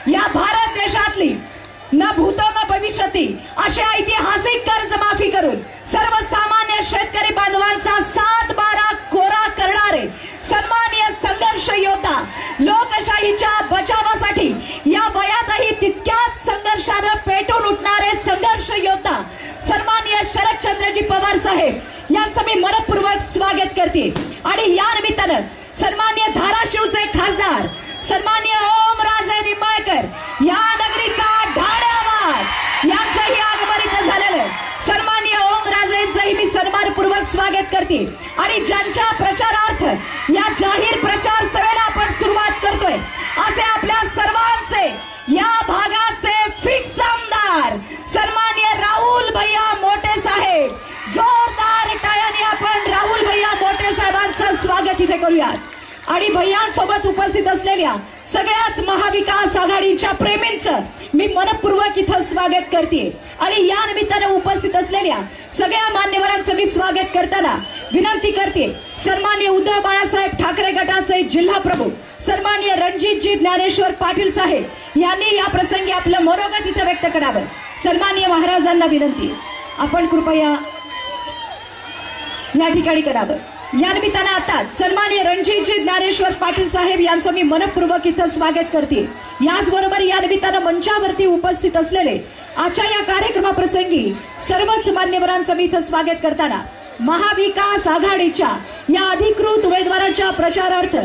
या भारत देशातली न भूतो न भविष्यती अशी ऐतिहासिक कर्जमाफी करून सर्वसामान्य शेतकरी बांधवांचा 7/12 कोरा करणारे सन्माननीय संघर्ष योद्धा, लोकशाहीच्या बचावासाठी या वयातही तितक्याच संघर्षानं पेटून उठणारे संघर्ष योद्धा सन्माननीय शरदचंद्रजी पवार साहेब यांचं मी मनपूर्वक स्वागत करते। आणि या निमित्तानं सन्माननीय धाराशिवचे खासदार सन्माननीय ओमराजे निंबाळकर या नगरीचा ढाढ आवाज यांचंही आगमन इथं झालेलं सन्माननीय ओमराजेंचंही मी सन्मानपूर्वक स्वागत करते। आणि ज्यांच्या प्रचारार्थ या जाहीर प्रचार सभेला आपण सुरुवात करतोय असे आपल्या सर्वांचे या भागाचे फिक्स आमदार सन्माननीय राहुल भैया मोटे साहेब, जोरदार टाळ्यांनी आपण राहुल भैया मोटे साहेबांचं स्वागत इथे करूयात। आणि भैयांसोबत उपस्थित असलेल्या सगळ्याच महाविकास आघाडीच्या प्रेमींचं मी मनपूर्वक इथं स्वागत करते। आणि या निमित्तानं उपस्थित असलेल्या सगळ्या मान्यवरांचं मी स्वागत करताना विनंती करते, सन्माननीय उद्धव बाळासाहेब ठाकरे गटाचे जिल्हा प्रमुख सन्माननीय रणजितजी ज्ञानेश्वर पाटील साहेब यांनी या प्रसंगी आपलं मनोगत इथं व्यक्त करावं। सन्माननीय महाराजांना विनंती, आपण कृपया या ठिकाणी करावं। या निमित्तानं आता सन्माननीय रणजितजी ज्ञानेश्वर पाटील साहेब यांचं मी मनपूर्वक इथं स्वागत करते। याचबरोबर या निमित्तानं मंचावरती उपस्थित असलेले आजच्या या कार्यक्रमाप्रसंगी सर्वच मान्यवरांचं मी इथं स्वागत करताना महाविकास आघाडीच्या या अधिकृत उमेदवारांच्या प्रचारार्थ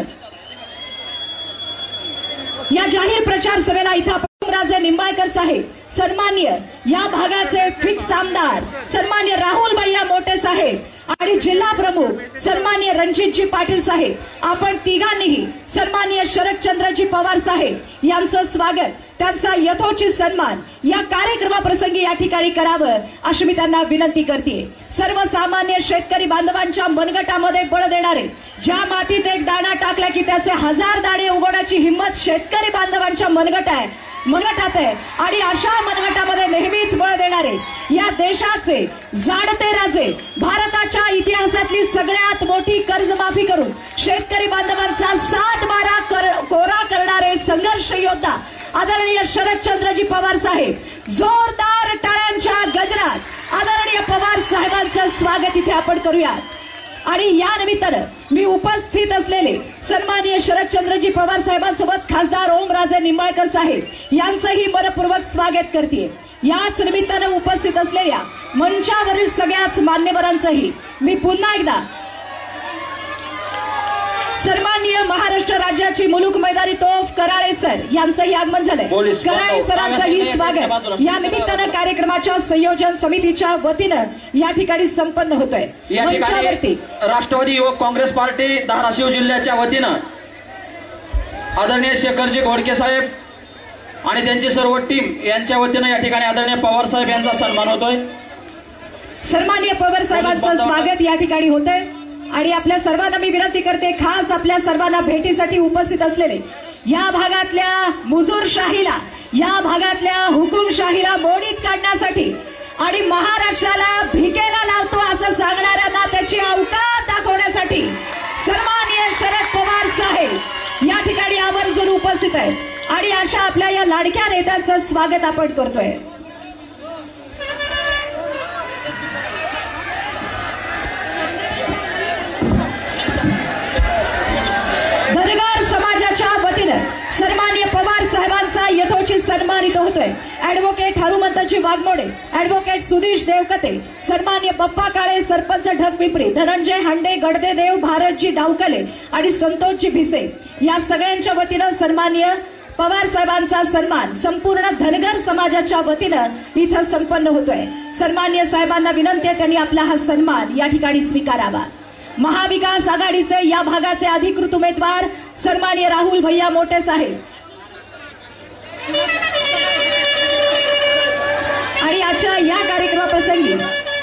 या जाहीर प्रचार सभेला इथं ओमराजे निंबाळकर साहेब, सन्माननीय या भागाचे फिक्स आमदार सन्माननीय राहुल भैया मोटे साहेब आणि जिल्हा प्रमुख सन्माननीय रणजितजी पाटील साहेब, आपण तिघांनीही सन्माननीय शरदचंद्रजी पवार साहेब यांचं स्वागत, त्यांचा यथोचित सन्मान या कार्यक्रमाप्रसंगी या ठिकाणी करावं अशी मी त्यांना विनंती करते। सर्वसामान्य शेतकरी बांधवांच्या मनगटामध्ये बळ देणारे, ज्या मातीत एक दाणा टाकला की त्याचे 1000 दाणे उगवण्याची हिंमत शेतकरी बांधवांच्या मनगटात आहे। आणि अशा मनगटामध्ये नेहमीच बळ देणारे या देशाचे जाणते राजे, भारताच्या इतिहासातली सगळ्यात मोठी कर्जमाफी करून शेतकरी बांधवांचा 7/12 कोरा करणारे संघर्ष योद्धा आदरणीय शरदचंद्रजी पवार साहेब, जोरदार टाळ्यांच्या गजरात आदरणीय पवार साहेबांचं स्वागत इथे आपण करूयात। आणि या निमित्तानं मी उपस्थित असलेले सन्माननीय शरदचंद्रजी पवार साहेबांसोबत खासदार ओमराजे निंबाळकर साहेब यांचंही मनपूर्वक स्वागत करते। याच निमित्तानं उपस्थित असलेल्या मंचावरील सगळ्याच मान्यवरांचंही मी पुन्हा एकदा सन्माननीय महाराष्ट्र राज्याची मुलूक मैदानी तोफ कराळे सर यांचंही आगमन झालंय। कराळे सरांचंही स्वागत या निमित्तानं कार्यक्रमाच्या संयोजन समितीच्या वतीनं या ठिकाणी संपन्न होतोय। मंचावरती राष्ट्रवादी युवक काँग्रेस पार्टी धाराशिव जिल्ह्याच्या वतीनं आदरणीय शेखरजी घोडके साहेब आणि त्यांची सर्व टीम यांच्या वतीनं या ठिकाणी आदरणीय पवार साहेब यांचा सन्मान होतोय। सन्माननीय पवार साहेबांचं स्वागत या ठिकाणी होतंय। आणि आपल्या सर्वांना मी विनंती करते, खास आपल्या सर्वांना भेटीसाठी उपस्थित असलेले या भागातल्या मुजूरशाहीला, या भागातल्या हुकुमशाहीला मोडीत काढण्यासाठी आणि महाराष्ट्राला भिकेला लावतो असं सांगणाऱ्यांना त्याची अवकात दाखवण्यासाठी सन्माननीय शरद पवार साहेब या ठिकाणी आवर्जून उपस्थित आहेत। आणि अशा आपल्या या लाडक्या नेत्यांचं स्वागत आपण करतोय। सन्माननीय पवार साहेबांचा यथोचित सन्मान इथं होतोय। अॅडव्होकेट हनुमंतजी वाघमोडे, अॅडव्होकेट सुधीश देवकते, सन्माननीय पप्पा काळे सरपंच ढगपिंपरी, धनंजय हांडे, गडदेदेव, भारतजी डावकले आणि संतोषजी भिसे या सगळ्यांच्या वतीनं सन्माननीय पवार साहेबांचा सन्मान संपूर्ण धनगर समाजाच्या वतीनं इथं संपन्न होतोय। सन्माननीय साहेबांना विनंती आहे, त्यांनी आपला हा सन्मान या ठिकाणी स्वीकारावा। महाविकास आघाडीचे या भागाचे अधिकृत उमेदवार सन्माननीय राहुल भैया मोटे साहेब आणि आजच्या या कार्यक्रमाप्रसंगी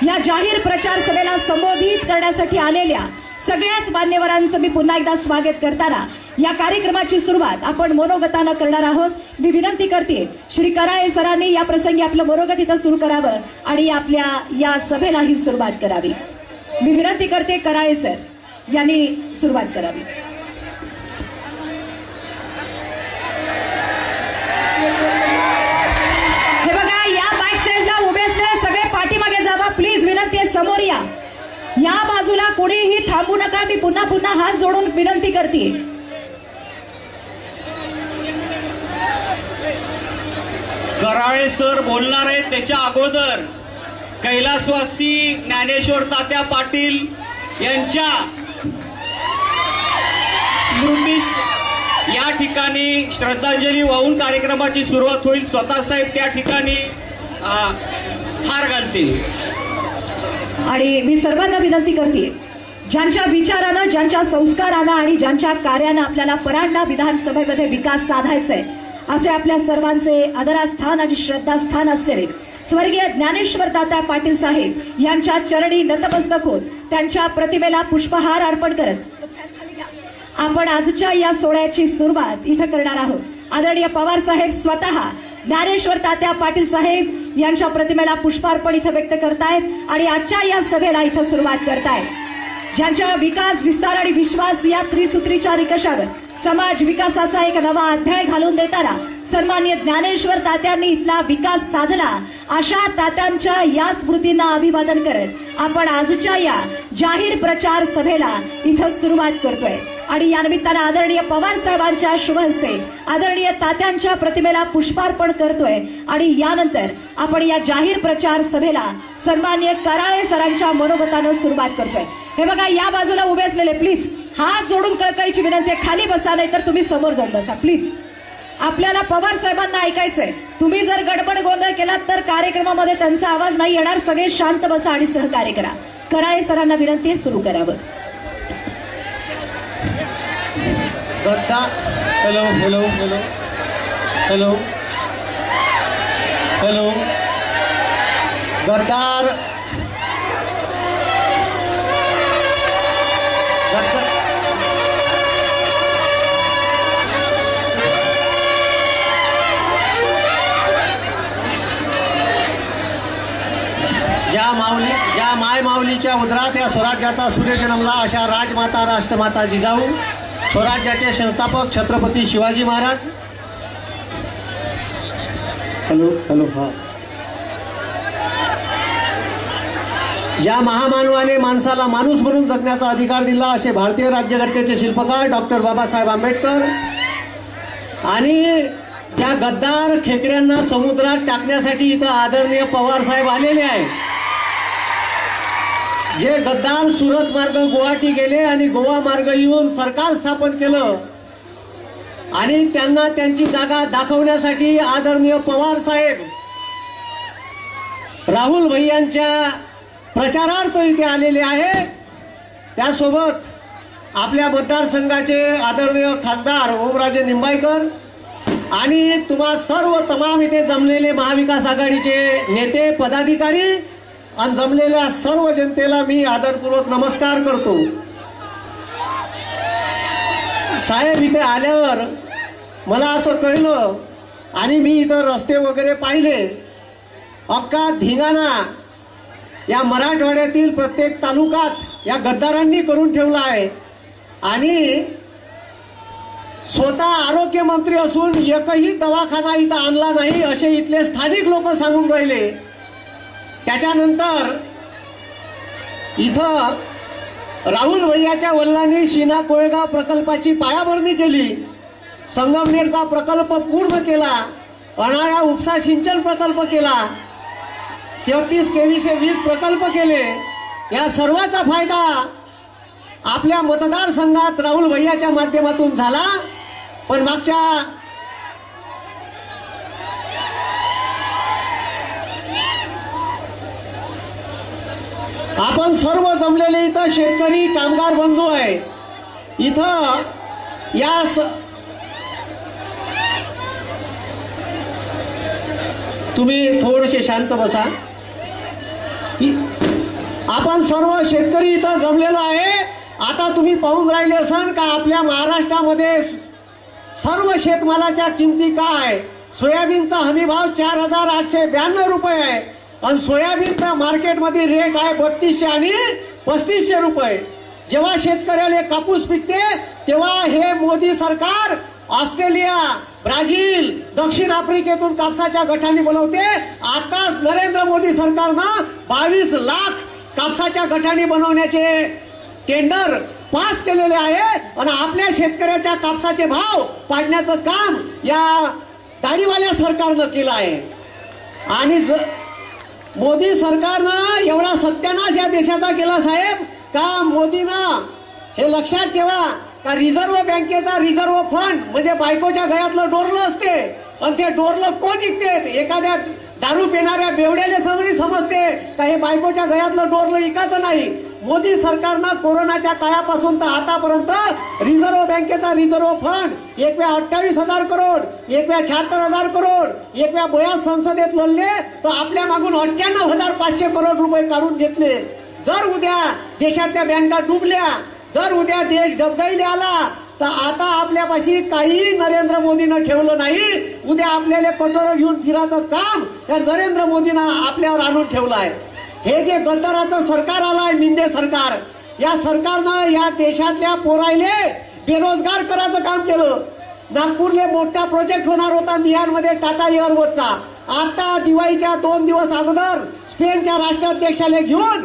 या जाहीर प्रचार सभेला संबोधित करण्यासाठी आलेल्या सगळ्याच मान्यवरांचं मी पुन्हा एकदा स्वागत करताना या कार्यक्रमाची सुरुवात आपण मनोगतानं करणार आहोत। मी विनंती करते, श्री कराळे सरांनी या प्रसंगी आपलं मनोगत इथं सुरू करावं आणि आपल्या या सभेलाही सुरुवात करावी। मी विनंती करते, कराळे सर यांनी सुरुवात करावी। या बाजूला कोणीही थांबू नका. मी पुन्हा पुन्हा हात जोडून विनंती करते. कराळे सर बोलणार आहेत त्याच्या अगोदर कैलासवासी ज्ञानेश्वर तात्या पाटील यांच्या स्मृतीस या ठिकाणी श्रद्धांजली वाहून कार्यक्रमाची सुरुवात होईल. स्वतः साहेब त्या ठिकाणी हार घालतील. आणि मी सर्वांना विनंती करते, ज्यांच्या विचारानं, ज्यांच्या संस्कारानं आणि ज्यांच्या कार्यानं आपल्याला परांडा विधानसभेमध्ये विकास साधायचाय, असे आपल्या सर्वांचे आदरास्थान आणि श्रद्धास्थान असलेले स्वर्गीय ज्ञानेश्वर तात्या पाटील साहेब यांच्या चरणी नतमस्तक होत त्यांच्या प्रतिमेला पुष्पहार अर्पण करत आपण आजच्या या सोहळ्याची सुरुवात इथं करणार आहोत. आदरणीय पवार साहेब स्वतः ज्ञानेश्वर तात्या पाटील साहेब यांच्या प्रतिमेला पुष्पार्पण इथं व्यक्त करतायत आणि आजच्या या सभेला इथं सुरुवात करतायत. ज्यांच्या विकास, विस्तार आणि विश्वास या त्रिसूत्रीच्या निकषावर समाज विकासाचा एक नवा अध्याय घालून देताना सन्माननीय ज्ञानेश्वर तात्यांनी इथला विकास साधला, अशा तात्यांच्या या स्मृतींना अभिवादन करत आपण आजच्या या जाहीर प्रचार सभेला इथं सुरुवात करतोय. आणि या निमित्तानं आदरणीय पवार साहेबांच्या शुभ हस्ते आदरणीय तात्यांच्या प्रतिमेला पुष्पार्पण करतोय. आणि यानंतर आपण या जाहीर प्रचार सभेला सन्माननीय कराळे सरांच्या मनोगतानं सुरुवात करतोय. हे बघा, या बाजूला उभे असलेले प्लीज हात जोडून कळकळीची विनंती आहे, खाली बसा, नाही तर तुम्ही समोर जाऊन बसा प्लीज. आपल्याला पवार साहेबांना ऐकायचंय. तुम्ही जर गडबड गोंधळ केलात तर कार्यक्रमामध्ये त्यांचा आवाज नाही येणार. सगळे शांत बसा आणि सहकार्य करा. कराळे सरांना विनंती आहे, सुरू करावं. Hello hello hello hello hello गद्दार ज्या माय माऊलीच्या उदरात या स्वराज्याचा सूर्य जन्मला, अशा राजमाता राष्ट्रमाता जिजाऊ, स्वराज्याचे संस्थापक छत्रपती शिवाजी महाराज. हॅलो हॅलो हा. ज्या महामानवाने माणसाला माणूस म्हणून जगण्याचा अधिकार दिला, असे भारतीय राज्यघटनेचे शिल्पकार डॉक्टर बाबासाहेब आंबेडकर. आणि त्या गद्दार खेकड्यांना समुद्रात टाकण्यासाठी इथं आदरणीय पवार साहेब आलेले आहेत. जे गद्दार सुरत मार्ग गुवाहाटी गेले आणि गोवा मार्ग येऊन सरकार स्थापन केलं आणि त्यांना त्यांची जागा दाखवण्यासाठी आदरणीय पवार साहेब राहुल भैयांच्या प्रचारार्थ इथे आलेले आहेत. त्यासोबत आपल्या मतदारसंघाचे आदरणीय खासदार ओमराजे निंबाळकर आणि तुम्हा सर्व तमाम इथे जमलेले महाविकास आघाडीचे नेते, पदाधिकारी आणि जमलेल्या सर्व जनतेला मी आदरपूर्वक नमस्कार करतो. साहेब इथे आल्यावर मला असं कळलं आणि मी इथं रस्ते वगैरे पाहिले, अख्खा धिंगाणा या मराठवाड्यातील प्रत्येक तालुक्यात या गद्दारांनी करून ठेवला आहे. आणि स्वतः आरोग्य मंत्री असून एकही दवाखाना इथं आणला नाही असे इथले स्थानिक लोक सांगून राहिले. त्याच्यानंतर इथं राहुल भैयाच्या वडिलांनी शीना कोळेगाव प्रकल्पाची पायाभरणी केली, संगमनेरचा प्रकल्प पूर्ण केला, अनाळा उपसा सिंचन प्रकल्प केला, 33 केवीचे वीज प्रकल्प केले. या सर्वाचा फायदा आपल्या मतदारसंघात राहुल भैयाच्या माध्यमातून झाला. पण मागच्या आपण सर्व जमलेले इथं शेतकरी कामगार बंधू आहे. इथं या तुम्ही थोडेसे शांत बसा. आपण सर्व शेतकरी इथं जमलेलो आहे. आता तुम्ही पाहून राहिले असाल का आपल्या महाराष्ट्रामध्ये सर्व शेतमालाच्या किमती काय. सोयाबीनचा हमीभाव 4,892 रुपये आहे आणि सोयाबीनचा मार्केटमध्ये रेट आहे 3200 आणि 3500 रुपये. जेव्हा शेतकऱ्याला कापूस पिकते तेव्हा हे मोदी सरकार ऑस्ट्रेलिया, ब्राझील, दक्षिण आफ्रिकेतून कापसाच्या गठांनी बोलवते. आताच नरेंद्र मोदी सरकारनं 22 लाख कापसाच्या गठाणी बनवण्याचे टेंडर पास केलेले आहे आणि आपल्या शेतकऱ्याच्या कापसाचे भाव पाडण्याचं काम या दाढीवाल्या सरकारनं केलं आहे. आणि मोदी सरकारनं एवढा सत्यानाश या देशाचा केला साहेब का मोदीनं हे लक्षात ठेवा का रिझर्व्ह बँकेचा रिझर्व्ह फंड म्हणजे बायकोच्या गळ्यातलं डोरलं असते आणि ते डोरलं कोण विकते? एखाद्या दारू पिणाऱ्या बेवड्याला सगळी समजते का हे बायकोच्या गळ्यातलं डोरलं विकायचं नाही. मोदी सरकारनं कोरोनाच्या काळापासून तर आतापर्यंत रिझर्व्ह बँकेचा रिझर्व्ह फंड एक वेळा 28,000 करोड, एक वेळा 76,000 करोड, एक वेळा बयाच संसदेत लढले तर आपल्या मागून 98,500 करोड रुपये काढून घेतले. जर उद्या देशातल्या बँका डुबल्या, जर उद्या देश डबघाईने आला तर आता आपल्यापाशी काही नरेंद्र मोदीनं ठेवलं नाही. उद्या आपल्याला कटोरं घेऊन फिरायचं काम या नरेंद्र मोदीनं आपल्यावर आणून ठेवलं आहे. हे जे गद्दाराचं सरकार आलंय मिंदे सरकार, या सरकारनं या देशातल्या पोरायले बेरोजगार करायचं काम केलं. नागपूरले मोठा प्रोजेक्ट होणार होता बिहारमध्ये टाटा एअरवेजचा. आता दिवाळीच्या 2 दिवस अगोदर स्पेनच्या राष्ट्राध्यक्षाला घेऊन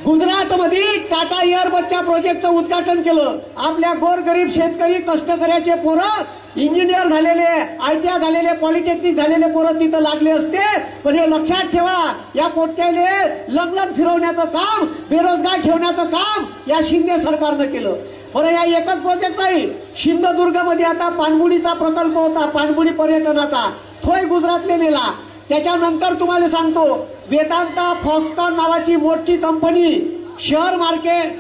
गुजरातमध्ये टाटा एअरबसच्या प्रोजेक्टचं उद्घाटन केलं. आपल्या गोरगरीब शेतकरी कष्टकऱ्याचे पोरं इंजिनियर झालेले, आयटीआय झालेले, पॉलिटेक्निक झालेले पोरं तिथं लागले असते. पण हे लक्षात ठेवा या पोट्याले लग्न फिरवण्याचं काम, बेरोजगार ठेवण्याचं काम या शिंदे सरकारनं केलं. बरं या एकच प्रोजेक्ट नाही, सिंधुदुर्गमध्ये आता पाणबुडीचा प्रकल्प होता, पाणबुडी पर्यटनाचा, तोही गुजरातले नेला. त्याच्यानंतर तुम्हाला सांगतो वेदांता फॉक्सकॉन नावाची मोठी company share market,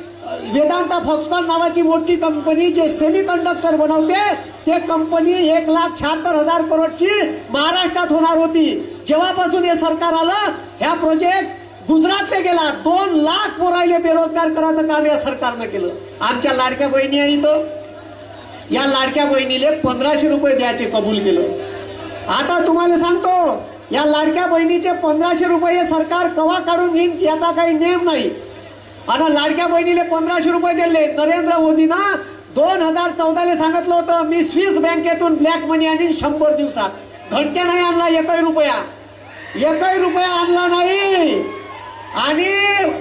Vedanta Foxconn नावाची मोठी कंपनी जे सेमी कंडक्टर बनवते ते कंपनी 1,76,000 करोडची महाराष्ट्रात होणार होती. जेव्हापासून हे सरकार आलं ह्या प्रोजेक्ट गुजरातला गेला. 2 लाख पोरायले बेरोजगार करायचं काम या सरकारनं केलं. आमच्या लाडक्या बहिणी आहे इथं, या लाडक्या बहिणीले 1,500 रुपये द्यायचे कबूल केलं. आता तुम्हाला सांगतो या लाडक्या बहिणीचे 1,500 रुपये सरकार कवा काढून घेईन याचा काही नियम नाही. आणि लाडक्या बहिणीला 1,500 रुपये दिले. नरेंद्र मोदींना 2014ला सांगितलं होतं मी स्विस बँकेतून ब्लॅक मनी आणीन 100 दिवसात. घंटे नाही आणला, एकही रुपया आणला नाही. आणि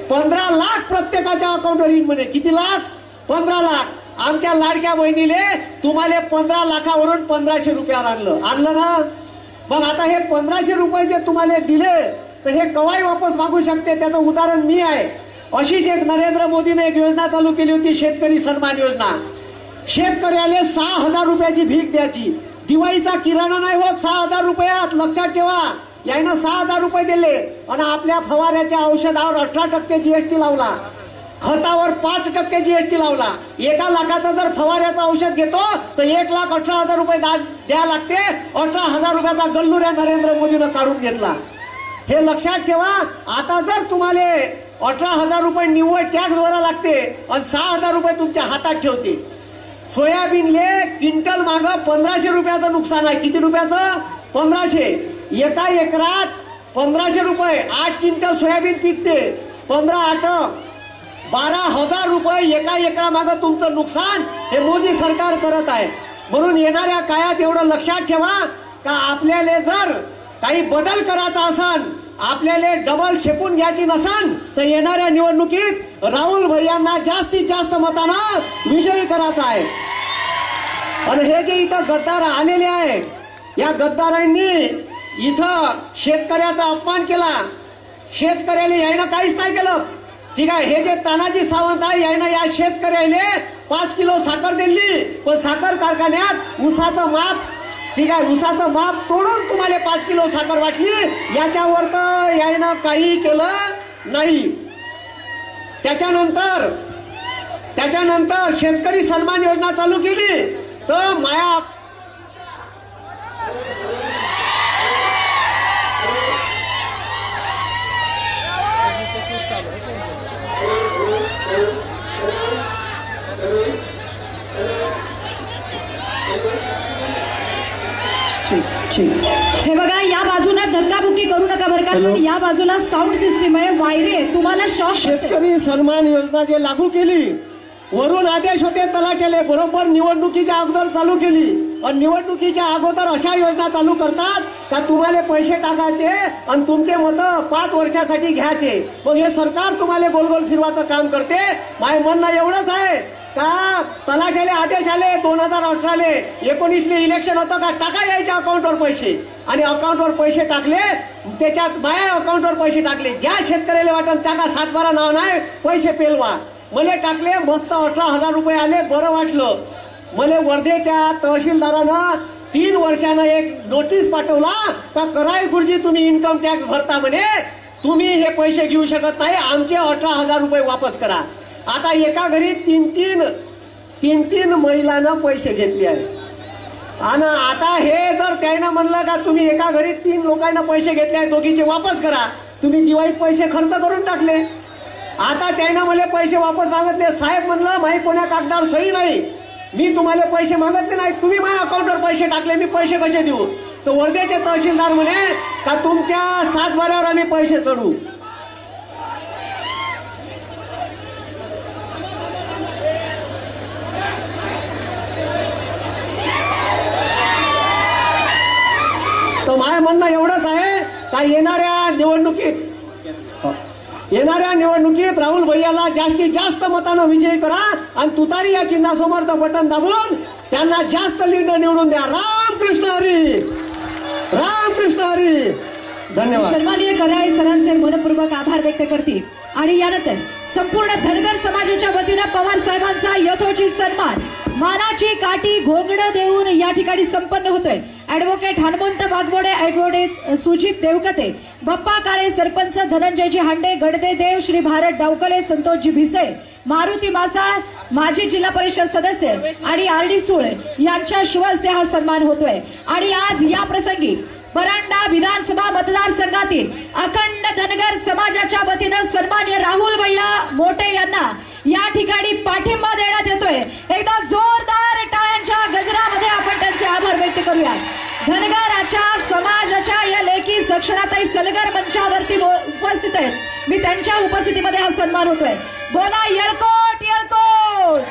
15 लाख प्रत्येकाच्या अकाउंटवर येईन म्हणे. किती लाख? 15 लाख. आमच्या लाडक्या बहिणीले तुम्हाला 15 लाखावरून 1,500 रुपयावर आणलं ना. मग आता हे 1,500 रुपये जे तुम्हाला दिले तर हे कवाई वापस मागू शकते त्याचं उदाहरण मी आहे. अशीच एक नरेंद्र मोदीने एक योजना चालू केली होती, शेतकरी सन्मान योजना. शेतकऱ्याला 6,000 रुपयाची भीक द्यायची. दिवाळीचा किराणा नाही होत 6,000 रुपयात, लक्षात ठेवा. यानं 6,000 रुपये दिले आणि आपल्या फवाऱ्याच्या औषधावर 18% जीएसटी लावला, खतावर 5% जीएसटी लावला. 1 लाखाचं जर फवाऱ्याचं औषध घेतो तर 1,18,000 रुपये द्या लागते. 18,000 रुपयाचा गल्लुऱ्या नरेंद्र मोदीनं काढून घेतला. हे लक्षात ठेवा. आता जर तुम्हाला 18,000 रुपये निव्वळ टॅक्स भरा लागते आणि 6,000 रुपये तुमच्या हातात ठेवते. सोयाबीनले क्विंटल मागं 1,500 रुपयाचं नुकसान आहे. किती रुपयाचं? 1,500. एका एकरात 1,500 रुपये 8 क्विंटल सोयाबीन पिकते. 15×8 12,000 रुपये एका एकरा मागं तुमचं नुकसान हे मोदी सरकार करत आहे. म्हणून येणाऱ्या काळात एवढं लक्षात ठेवा का आपल्याला जर काही बदल करायचा असन, आपल्याला डबल शेपून घ्यायची नसन तर येणाऱ्या निवडणुकीत राहुल भैयांना जास्तीत जास्त मतानं विजयी करायचा आहे. आणि हे जे इथं गद्दार आलेले आहे या गद्दारांनी इथं शेतकऱ्याचा अपमान केला. शेतकऱ्याला यायनं काहीच नाही केलं. ठीक आहे, हे जे तानाजी सावंत आहे यायनं या शेतकऱ्याला 5 किलो साखर दिली, पण साखर कारखान्यात ऊसाचं माप, ठीक आहे, ऊसाचं माप तोडून तुम्हाला 5 किलो साखर वाटली. याच्यावर तर यायनं काही केलं नाही. त्याच्यानंतर शेतकरी सन्मान योजना चालू केली तर माया हे बघा या बाजूला धक्काबुक्की करू नका बरं का. या बाजूला साऊंड सिस्टीम आहे, वायरी आहे, तुम्हाला शॉक. शेतकरी सन्मान योजना जे लागू केली वरून आदेश होते तलाट्याले, बरोबर निवडणुकीच्या अगोदर चालू केली. आणि निवडणुकीच्या अगोदर अशा योजना चालू करतात का तुम्हाला पैसे टाकायचे आणि तुमचे मतं 5 वर्षासाठी घ्यायचे. मग हे सरकार तुम्हाला गोलगोल फिरवाचं काम करते. माझं म्हणणं एवढंच आहे का तलाठ्याले आदेश आले 2018ले 19ले इलेक्शन होतं का टाका यायच्या अकाउंटवर पैसे आणि अकाउंटवर पैसे टाकले. त्याच्यात माझ्या अकाउंटवर पैसे टाकले. ज्या शेतकऱ्याला वाटत टाका 7-12 नाव नाही पैसे पेलवा. मला टाकले मस्त 18,000 रुपये आले. बरं वाटलं. मला वर्धेच्या तहसीलदारानं 3 वर्षानं एक नोटीस पाठवला का कराई गुरुजी तुम्ही इन्कम टॅक्स भरता म्हणे, तुम्ही हे पैसे घेऊ शकत नाही, आमचे 18,000 रुपये वापस करा. आता एका घरी तीन महिलांना पैसे घेतले आहे. आणि आता हे जर त्यानं म्हणलं का तुम्ही एका घरी 3 लोकांना पैसे घेतले आहे, दोघीचे वापस करा, तुम्ही दिवाळीत पैसे खर्च करून टाकले. आता त्यानं मला पैसे वापस मागितले. साहेब म्हणलं माही कोण्या कागदावर सही नाही, मी तुम्हाला पैसे मागितले नाही, तुम्ही माझ्या अकाउंटवर पैसे टाकले, मी पैसे कसे देऊ. तर वर्धेचे तहसीलदार म्हणे का तुमच्या 7 बाऱ्यावर आम्ही पैसे चढू. तर माझं म्हणणं एवढंच आहे का येणाऱ्या निवडणुकीत राहुल भैयाला जास्तीत जास्त मतानं विजयी करा आणि तुतारी या चिन्हासमोरचं बटन दाबून त्यांना जास्त लीड निवडून द्या. रामकृष्ण हरी, रामकृष्ण हरी. धन्यवाद. सन्माननीय कराळे सरांचे मनपूर्वक आभार व्यक्त करते. आणि यानंतर संपूर्ण धनगर समाजाच्या वतीनं पवार साहेबांचा यथोचित सन्मान मानाची काठी घोंगडं देऊन या ठिकाणी संपन्न होतोय. अॅडव्होकेट हनुमंत वाघमोडे, अॅडव्होकेट सुजित देवकते, बप्पा काळे, सरपंच धनंजयजी हांडे, गडदे देव, श्री भारत डावकले, संतोषजी भिसे, मारुती मासाळ, माजी जिल्हा परिषद सदस्य आणि आरडी सूळ यांच्या शुभ हस्ते हा सन्मान होतोय. आणि आज या प्रसंगी परांडा विधानसभा मतदारसंघातील अखंड धनगर समाजाच्या वतीनं सन्मान्य राहुल भैया मोटे यांना या ठिकाणी पाठिंबा देण्यात येतोय. एकदा जोरदार टाळ्यांच्या गजरामध्ये आपण त्यांचे आभार व्यक्त करूया. धनगराच्या समाजाच्या या लेखी सक्षणाताई सलगर मंचावरती उपस्थित आहेत. मी त्यांच्या उपस्थितीमध्ये हा सन्मान होतोय. बोला येळकोट येळकोट.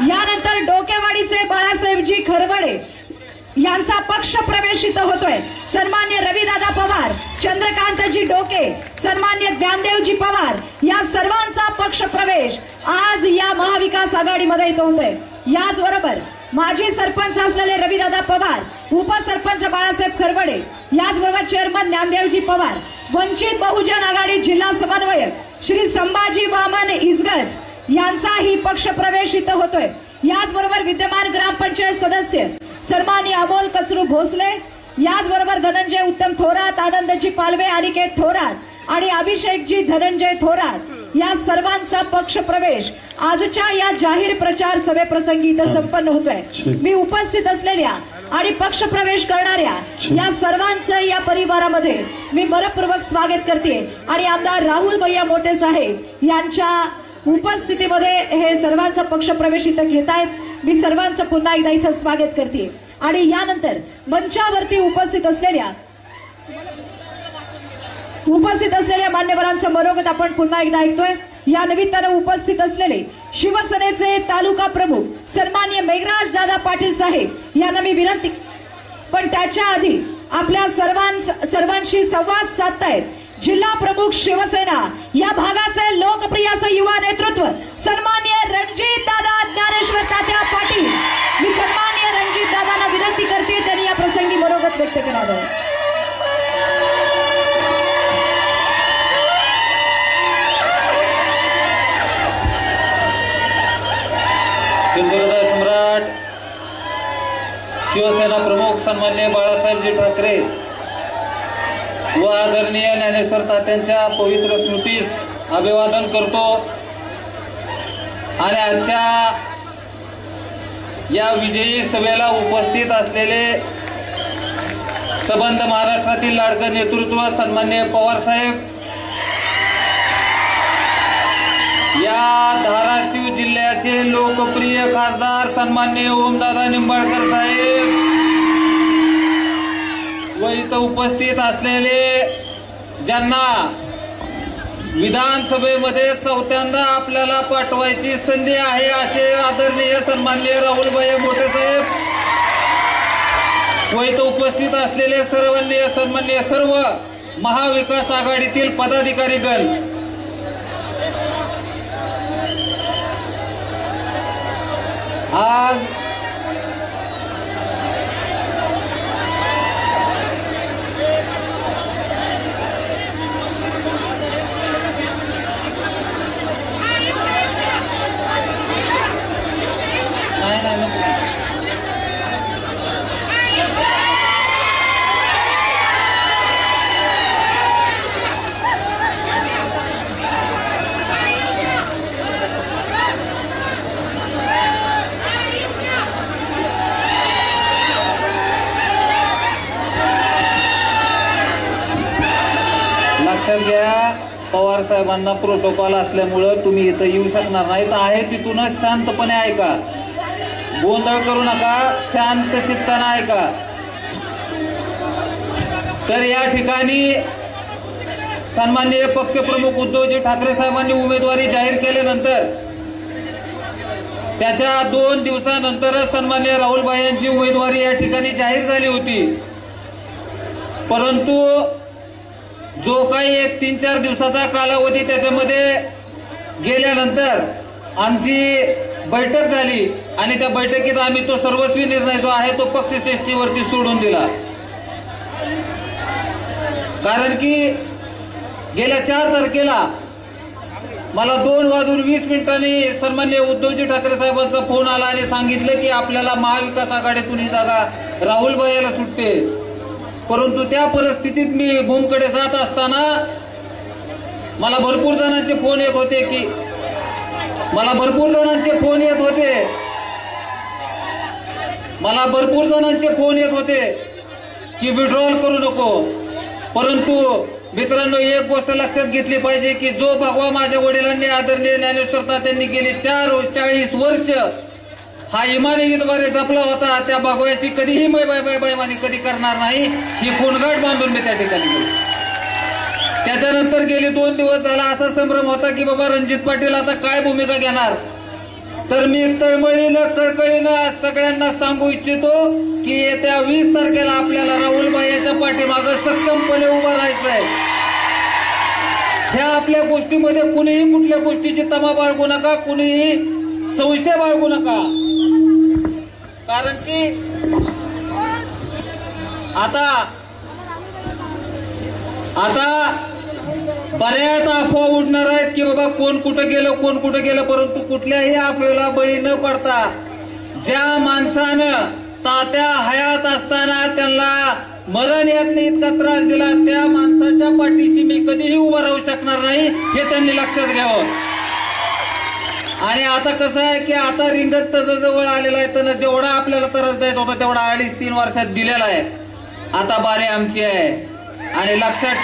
यानंतर डोकेवाडीचे बाळासाहेबजी खरवडे यांचा पक्ष प्रवेश इथं होतोय. सन्मान्य रविदादा पवार, चंद्रकांतजी डोके, सन्मान्य ज्ञानदेवजी पवार या सर्वांचा पक्ष प्रवेश आज या महाविकास आघाडीमध्ये इथं होतोय. याचबरोबर माजी सरपंच असलेले रविदादा पवार, उपसरपंच बाळासाहेब खरवडे, याचबरोबर चेअरमन ज्ञानदेवजी पवार, वंचित बहुजन आघाडी जिल्हा समन्वयक श्री संभाजी वामन इसगज यांचाही पक्ष प्रवेश इथं होतोय. याचबरोबर विद्यमान ग्रामपंचायत सदस्य सन्माननीय अमोल कचरू भोसले, याचबरोबर धनंजय उत्तम थोरात, आनंदजी पालवे, अनिकेत थोरात आणि अभिषेकजी धनंजय थोरात या सर्वांचा पक्ष प्रवेश आजच्या या जाहीर प्रचार सभेप्रसंगी इथं संपन्न होतोय. मी उपस्थित असलेल्या आणि पक्ष प्रवेश करणाऱ्या या सर्वांचं या परिवारामध्ये मी मनपूर्वक स्वागत करते. आणि आमदार राहुल भैया मोटे साहेब यांच्या उपस्थितीमध्ये हे सर्वांचा पक्ष प्रवेश इथं घेत आहेत. मी सर्वांचं पुन्हा एकदा इथं स्वागत करते. आणि यानंतर मंचावरती उपस्थित असलेल्या मान्यवरांचं मनोगत आपण पुन्हा एकदा ऐकतोय. या निमित्तानं उपस्थित असलेले शिवसेनेचे तालुका प्रमुख सन्माननीय मेघराज दादा पाटील साहेब यांना मी विनंती, पण त्याच्या आधी आपल्या सर्वांशी संवाद साधतायत जिल्हा प्रमुख शिवसेना या भागाचे लोकप्रिय असं युवा नेतृत्व सन्माननीय रणजित दादा ज्ञानेश्वर तात्या पाटील. मी सन्माननीय रणजित दादांना विनंती करते त्यांनी या प्रसंगी मनोगत व्यक्त करावं. हिंदुहृदय सम्राट शिवसेना प्रमुख सन्माननीय बाळासाहेबजी ठाकरे व आदरणीय ज्ञानेश्वर तात्यांच्या पवित्र स्मृतीस अभिवादन करतो. आणि आजच्या या विजयी सभेला उपस्थित असलेले सबंध महाराष्ट्रातील लाडकं नेतृत्व सन्माननीय पवार साहेब, या धाराशिव जिल्ह्याचे लोकप्रिय खासदार सन्माननीय ओमदादा निंबाळकर साहेब व इथं उपस्थित असलेले ज्यांना विधानसभेमध्ये चौथ्यांदा आपल्याला पाठवायची संधी आहे असे आदरणीय सन्माननीय राहुलभाई मोटे साहेब, व इथं उपस्थित असलेले सर्वांनी सन्माननीय सर्व महाविकास आघाडीतील पदाधिकारीगण, आज लक्षात घ्या, पवार साहेबांना प्रोटोकॉल असल्यामुळं तुम्ही इथं येऊ शकणार नाही. तर आहे तिथूनच शांतपणे ऐका, गोंधळ करू नका, शांत चित्तानं ऐका. तर या ठिकाणी सन्माननीय पक्षप्रमुख उद्धवजी ठाकरे साहेबांनी उमेदवारी जाहीर केल्यानंतर त्याच्या 2 दिवसानंतरच सन्माननीय राहुलभाई यांची उमेदवारी या ठिकाणी जाहीर झाली होती. परंतु जो काही एक 3-4 दिवसाचा कालावधी त्याच्यामध्ये गेल्यानंतर आमची बैठक झाली आणि त्या बैठकीत आम्ही तो सर्वस्वी निर्णय जो आहे तो पक्षश्रेष्ठीवरती सोडून दिला. कारण की गेल्या 4 तारखेला मला 2:20 सन्माननीय उद्धवजी ठाकरे साहेबांचा फोन आला आणि सांगितलं की आपल्याला महाविकास आघाडीतून ही जागा राहुलभाई याला सुटते. परंतु त्या परिस्थितीत मी भूमकडे जात असताना मला भरपूर जणांचे फोन येत होते की विड्रॉल करू नको. परंतु मित्रांनो, एक गोष्ट लक्षात घेतली पाहिजे की जो भगवा माझ्या वडिलांनी आदरणीय ज्ञानेश्वर तात्यांनी गेली 40 वर्ष हा इमानीद्वारे जपला होता, त्या भगव्याची कधीही बैमानी कधी करणार नाही, ही खूणगाठ बांधून मी त्या ठिकाणी गेलो. त्याच्यानंतर गेले 2 दिवस झाला असा संभ्रम होता की बाबा रणजित पाटील आता काय भूमिका घेणार. तर मी तळमळीनं कळकळीनं सगळ्यांना सांगू इच्छितो की येत्या 20 तारखेला आपल्याला राहुलभाई याच्या पाठीमागं सक्षमपणे उभं राहायचंय. ह्या आपल्या गोष्टीमध्ये कुणीही कुठल्या गोष्टीची तमा बाळगू नका, कुणीही संशय बाळगू नका. कारण की आता बऱ्याच अफवा उडणार आहेत की बाबा कोण कुठं गेलं, परंतु कुठल्याही अफवेला बळी न पडता ज्या माणसानं तात्या हयात असताना त्यांना मरण यातनी इतका त्रास दिला, त्या माणसाच्या पाठीशी मी कधीही उभं राहू शकणार नाही, हे त्यांनी लक्षात घ्यावं. आणि आता कसं आहे की आता रिंगण जवळ आलेला आहे, तर जेवढा आपल्याला त्रास द्यायचा होता तेवढा 2.5-3 वर्षात दिलेला आहे. आता बारी आमची आहे. आणि लक्षात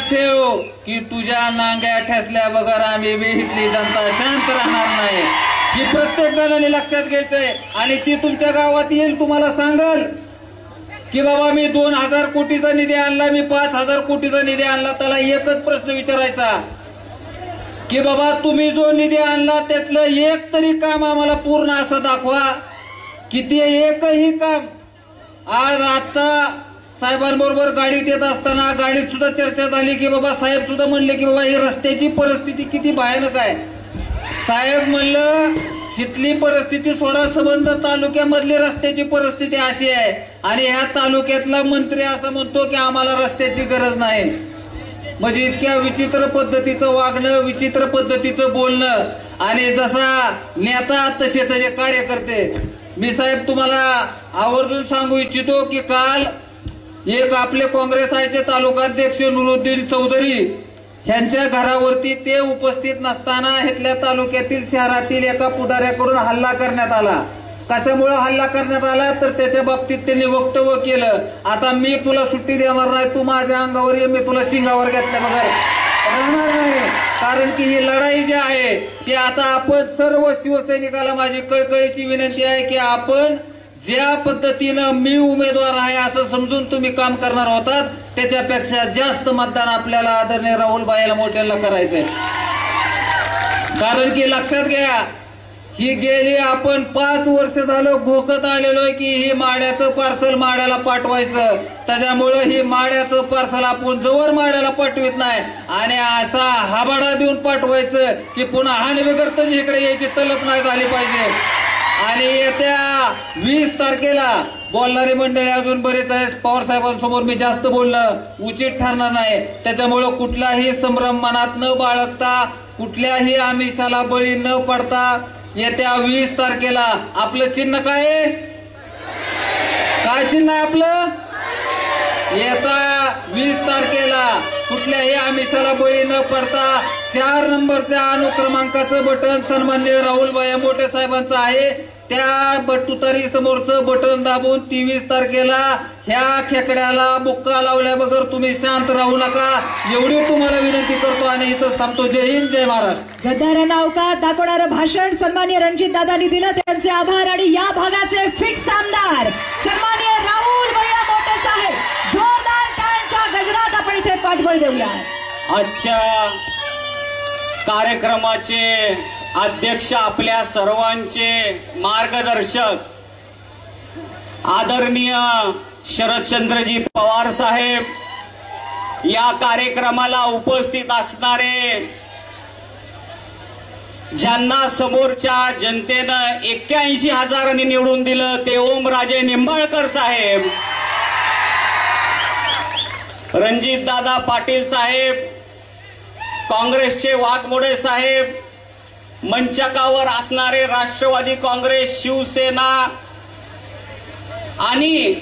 ठेव की तुझ्या नांग्या ठेसल्या बगर आम्ही इथली जनता शांत राहणार नाही, ही प्रत्येक जणांनी लक्षात घ्यायचंय. आणि ती तुमच्या गावात येईल, तुम्हाला सांगल की बाबा मी 2,000 कोटीचा निधी आणला, मी 5,000 कोटीचा निधी आणला. त्याला एकच प्रश्न विचारायचा की बाबा तुम्ही जो निधी आणला त्यातलं एक तरी काम आम्हाला पूर्ण असं दाखवा की ते एकही काम. आज आता साहेबांबरोबर गाडीत येत असताना गाडीत सुद्धा चर्चा झाली की बाबा साहेब सुद्धा म्हणले की बाबा ही रस्त्याची परिस्थिती किती भयानक आहे. साहेब म्हणलं इथली परिस्थिती सोडा, संबंध तालुक्यामधली रस्त्याची परिस्थिती अशी आहे आणि ह्या तालुक्यातला मंत्री असं म्हणतो की आम्हाला रस्त्याची गरज नाही. म्हणजे इतक्या विचित्र पद्धतीचं वागणं, विचित्र पद्धतीचं बोलणं. आणि जसा नेता तसे त्याचे कार्यकर्ते. मी साहेब तुम्हाला आवर्जून सांगू इच्छितो की काल एक आपले काँग्रेस आयचे तालुकाध्यक्ष नुरुद्दीन चौधरी यांच्या घरावरती ते उपस्थित नसताना इथल्या तालुक्यातील शहरातील एका पुढाऱ्याकडून हल्ला करण्यात आला. कशामुळे हल्ला करण्यात आला तर त्याच्या बाबतीत त्यांनी वक्तव्य केलं, आता मी तुला सुट्टी देणार नाही, तू माझ्या अंगावर ये, मी तुला शिंगावर घेतल्या बघा राहणार नाही. कारण की ही लढाई जी आहे ती आता आपण सर्व शिवसैनिकाला माझी कळकळीची विनंती आहे की आपण ज्या पद्धतीनं मी उमेदवार आहे असं समजून तुम्ही काम करणार होतात त्याच्यापेक्षा जास्त मतदान आपल्याला आदरणीय राहुलभाईला मोठ्यांना करायचंय. कारण की लक्षात घ्या, ही गेली आपण 5 वर्ष झालं घोकत आलेलो आहे की ही माड्याचं पार्सल माड्याला पाठवायचं. त्याच्यामुळं ही माड्याचं पार्सल आपण जवळ माड्याला पाठवित नाही आणि असा हाबाडा देऊन पाठवायचं की पुन्हा हानवेकरतच इकडे यायची तलप नाही झाली पाहिजे. आणि येत्या 20 तारखेला बोलणारी मंडळी अजून बरेच आहेत. पवार साहेबांसमोर मी जास्त बोलणं उचित ठरणार नाही. त्याच्यामुळं कुठलाही संभ्रम मनात न बाळगता, कुठल्याही आमिषाला बळी न पडता येत्या 20 तारखेला आपलं चिन्ह काय आहे? काय चिन्ह आहे आपलं? येत्या 20 तारखेला कुठल्याही आमिषाला बळी न पडता 4 नंबरच्या अनुक्रमांकाचं बटन सन्माननीय राहुलभाई मोठे साहेबांचं आहे. त्या तुतारी समोरचं बटन दाबून 23 तारखेला ह्या खेकड्याला बुक्का लावल्याबगर तुम्ही शांत राहू नका एवढी तुम्हाला विनंती करतो आणि इथं थांबतो. जय हिंद, जय महाराष्ट्र. गद्दारांना अवकात दाखवणारं भाषण सन्माननीय रणजित दादांनी दिलं, त्यांचे आभार. आणि या भागाचे फिक्स आमदार सन्माननीय राहुल भैया मोठे साहेब, जोरदार टाळ्यांच्या गजरात आपण इथे पाठबळ देऊया. आजच्या कार्यक्रमाचे अध्यक्ष, आपल्या सर्वांचे मार्गदर्शक आदरणीय शरदचंद्रजी पवार साहेब, या कार्यक्रमाला उपस्थित असणारे, ज्यांना समोरच्या जनतेनं 81,000 निवडून दिलं ते ओमराजे निंबाळकर साहेब, रणजितदादा पाटील साहेब, काँग्रेसचे वाघमोडे साहेब, मंचकावर असणारे राष्ट्रवादी काँग्रेस, शिवसेना आणि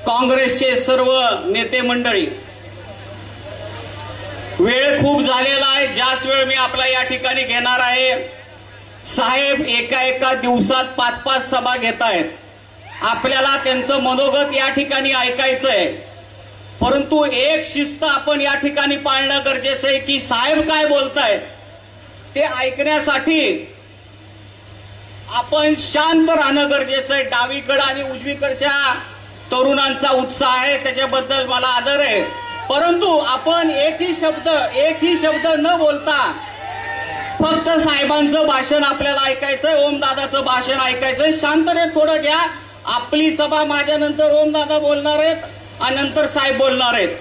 काँग्रेसचे सर्व नेते मंडळी, वेळ खूप झालेला आहे. जास्त वेळ मी आपला या ठिकाणी घेणार आहे. साहेब एका दिवसात 5-5 सभा घेत आहेत. आपल्याला त्यांचं मनोगत या ठिकाणी ऐकायचंय, परंतु एक शिस्त आपण या ठिकाणी पाळणं गरजेचं आहे की साहेब काय बोलतायत ते ऐकण्यासाठी आपण शांत राहणं गरजेचं आहे. डावीकडं आणि उजवीकडच्या तरुणांचा उत्साह आहे, त्याच्याबद्दल मला आदर आहे, परंतु आपण एकही शब्द न बोलता फक्त साहेबांचं भाषण आपल्याला ऐकायचंय, ओमदादाचं भाषण ऐकायचंय. शांततेत थोडं घ्या. आपली सभा माझ्यानंतर ओमदादा बोलणार आहेत आणि नंतर साहेब बोलणार आहेत.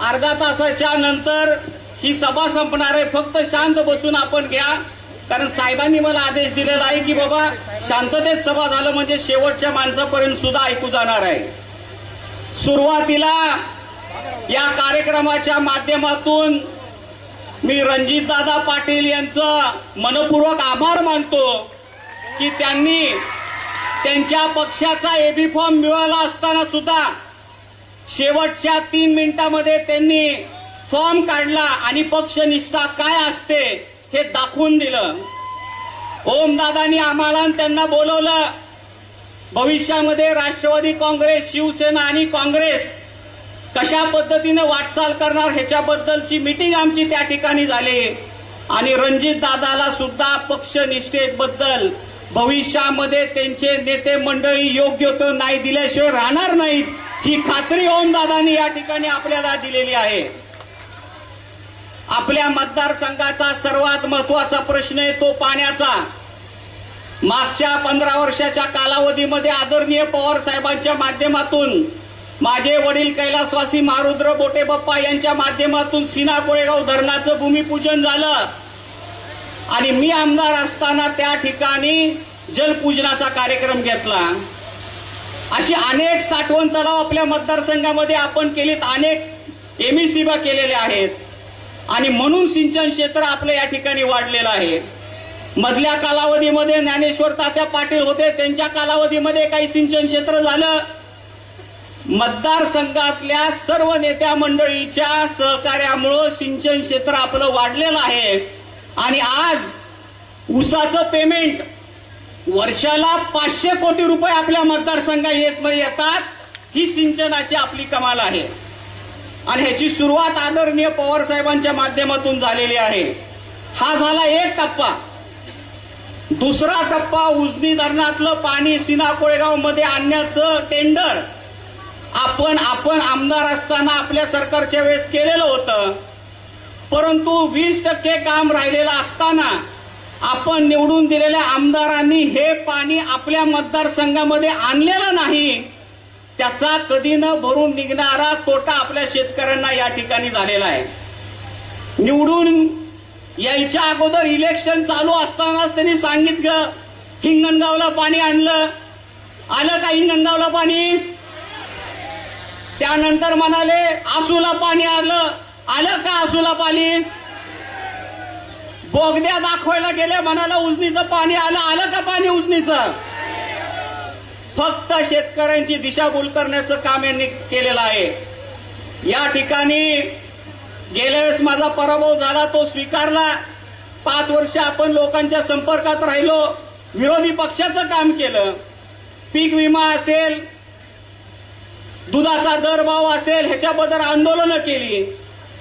अर्धा तासाच्या नंतर ही सभा संपणार आहे. फक्त शांत बसून आपण घ्या, कारण साहेबांनी मला आदेश दिलेला आहे की बाबा शांततेत सभा झालं म्हणजे शेवटच्या माणसापर्यंत सुद्धा ऐकू जाणार आहे. सुरुवातीला या कार्यक्रमाच्या माध्यमातून मी रणजितदादा पाटील यांचं मनपूर्वक आभार मानतो की त्यांनी त्यांच्या पक्षाचा एबी फॉर्म मिळाला असताना सुद्धा शेवटच्या 3 मिनिटांमध्ये त्यांनी फॉर्म काढला आणि पक्षनिष्ठा काय असते हे दाखवून दिलं. ओमदादांनी आम्हाला त्यांना बोलवलं. भविष्यामध्ये राष्ट्रवादी काँग्रेस, शिवसेना आणि काँग्रेस कशा पद्धतीनं वाटचाल करणार ह्याच्याबद्दलची मीटिंग आमची त्या ठिकाणी झाली आणि रणजितदादाला सुद्धा पक्षनिष्ठेबद्दल भविष्यामध्ये त्यांचे नेते मंडळी योग्य तो नाही दिल्याशिवाय राहणार नाहीत ही खात्री ओमदादांनी या ठिकाणी आपल्याला दिलेली आहे. आपल्या मतदारसंघाचा सर्वात महत्वाचा प्रश्न आहे तो पाण्याचा. मागच्या 15 वर्षाच्या कालावधीमध्ये आदरणीय पवार साहेबांच्या माध्यमातून, माझे वडील कैलासवासी महारुद्र बोटे बाप्पा यांच्या माध्यमातून सीना कोळेगाव धरणाचं भूमिपूजन झालं आणि मी आमदार असताना त्या ठिकाणी जलपूजनाचा कार्यक्रम घेतला. अशी अनेक साठवण तलाव आपल्या मतदारसंघामध्ये आपण केलीत, अनेक एमईसीबा केलेल्या आहेत आणि म्हणून सिंचन क्षेत्र आपलं या ठिकाणी वाढलेलं आहे. मधल्या कालावधीमध्ये ज्ञानेश्वर तात्या पाटील होते, त्यांच्या कालावधीमध्ये काही सिंचन क्षेत्र झालं. मतदारसंघातल्या सर्व नेत्या मंडळीच्या सहकार्यामुळे सिंचन क्षेत्र आपलं वाढलेलं आहे आणि आज ऊसाचं पेमेंट वर्षाला 500 कोटी रुपये आपल्या मतदारसंघात येतात. ही सिंचनाची आपली कमाल आहे आणि ह्याची सुरुवात आदरणीय पवार साहेबांच्या माध्यमातून झालेली आहे. हा झाला एक टप्पा. दुसरा टप्पा, उजनी धरणातलं पाणी सीना कोळेगाव मध्ये आणण्याचं टेंडर आपण आमदार असताना आपल्या सरकारच्या वेळेस केलेलं होतं, परंतु 20% काम राहिलेलं असताना आपण निवडून दिलेल्या आमदारांनी हे पाणी आपल्या मतदारसंघामध्ये आणलेलं नाही, त्याचा कधी न भरून निघणारा तोटा आपल्या शेतकऱ्यांना या ठिकाणी झालेला आहे. निवडून यायच्या अगोदर इलेक्शन चालू असतानाच त्यांनी सांगितलं हिंगणगावला पाणी आणलं. आलं का हिंगणगावला पाणी? त्यानंतर म्हणाले आसूला पाणी आलं. आलं का आसूला पाणी? बोगद्या दाखवायला गेले, म्हणाला उजनीचं पाणी आलं. आलं का पाणी उजनीचं? फक्त शेतकऱ्यांची दिशाभूल करण्याचं काम यांनी केलेलं आहे. या ठिकाणी गेल्या वेळेस माझा पराभव झाला, तो स्वीकारला. 5 वर्ष आपण लोकांच्या संपर्कात राहिलो, विरोधी पक्षाचं काम केलं. पीक विमा असेल, दुधाचा दरभाव असेल, ह्याच्याबद्दल आंदोलनं केली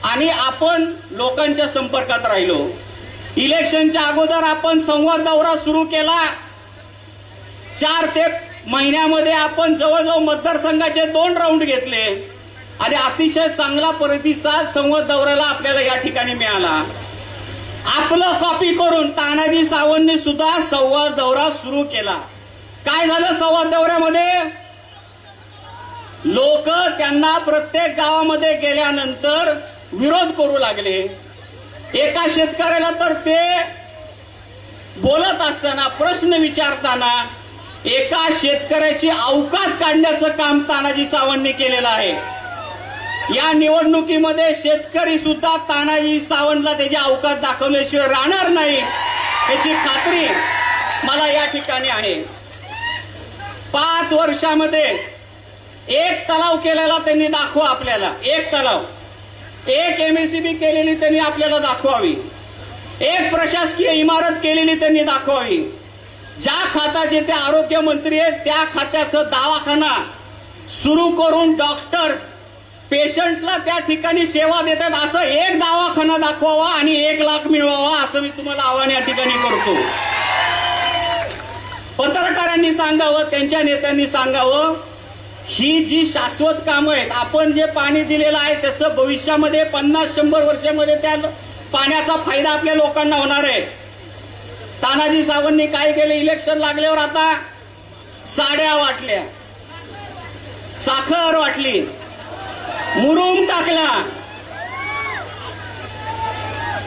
आणि आपण लोकांच्या संपर्कात राहिलो. इलेक्शनच्या अगोदर आपण संवाद दौरा सुरू केला. 4 ते महिन्यामध्ये आपण जवळजवळ मतदारसंघाचे 2 राऊंड घेतले आणि अतिशय चांगला प्रतिसाद संवाद दौऱ्याला आपल्याला या ठिकाणी मिळाला. आपलं कॉपी करून तानाजी सावंतने सुद्धा संवाद दौरा सुरू केला. काय झालं संवाद दौऱ्यामध्ये? लोक त्यांना प्रत्येक गावामध्ये गेल्यानंतर विरोध करू लागले. एका शेतकऱ्याला तर ते बोलत असताना, प्रश्न विचारताना एका शेतकऱ्याची अवकात काढण्याचं काम तानाजी सावंतने केलेलं आहे. या निवडणुकीमध्ये शेतकरी सुद्धा तानाजी सावंतला त्याची अवकात दाखवल्याशिवाय राहणार नाही, याची खात्री मला या ठिकाणी आहे. 5 वर्षामध्ये 1 तलाव केलेला त्यांनी दाखवा आपल्याला. 1 तलाव, 1 एमएससीबी केलेली त्यांनी आपल्याला दाखवावी. 1 प्रशासकीय इमारत केलेली त्यांनी दाखवावी. ज्या खात्याचे ते आरोग्य मंत्री आहेत त्या खात्याचं दवाखाना सुरू करून डॉक्टर्स पेशंटला त्या ठिकाणी सेवा देतात असं 1 दवाखाना दाखवावा आणि 1 लाख मिळवावा, असं मी तुम्हाला आव्हान या ठिकाणी करतो. पत्रकारांनी सांगावं, त्यांच्या नेत्यांनी सांगावं, ही जी शाश्वत कामं आहेत, आपण जे पाणी दिलेलं आहे त्याचं भविष्यामध्ये 50-100 वर्षामध्ये त्या पाण्याचा फायदा आपल्या लोकांना होणार आहे. तानाजी सावंतनी काय केलं? इलेक्शन लागल्यावर आता साड्या वाटल्या, साखर वाटली, मुरुम टाकला.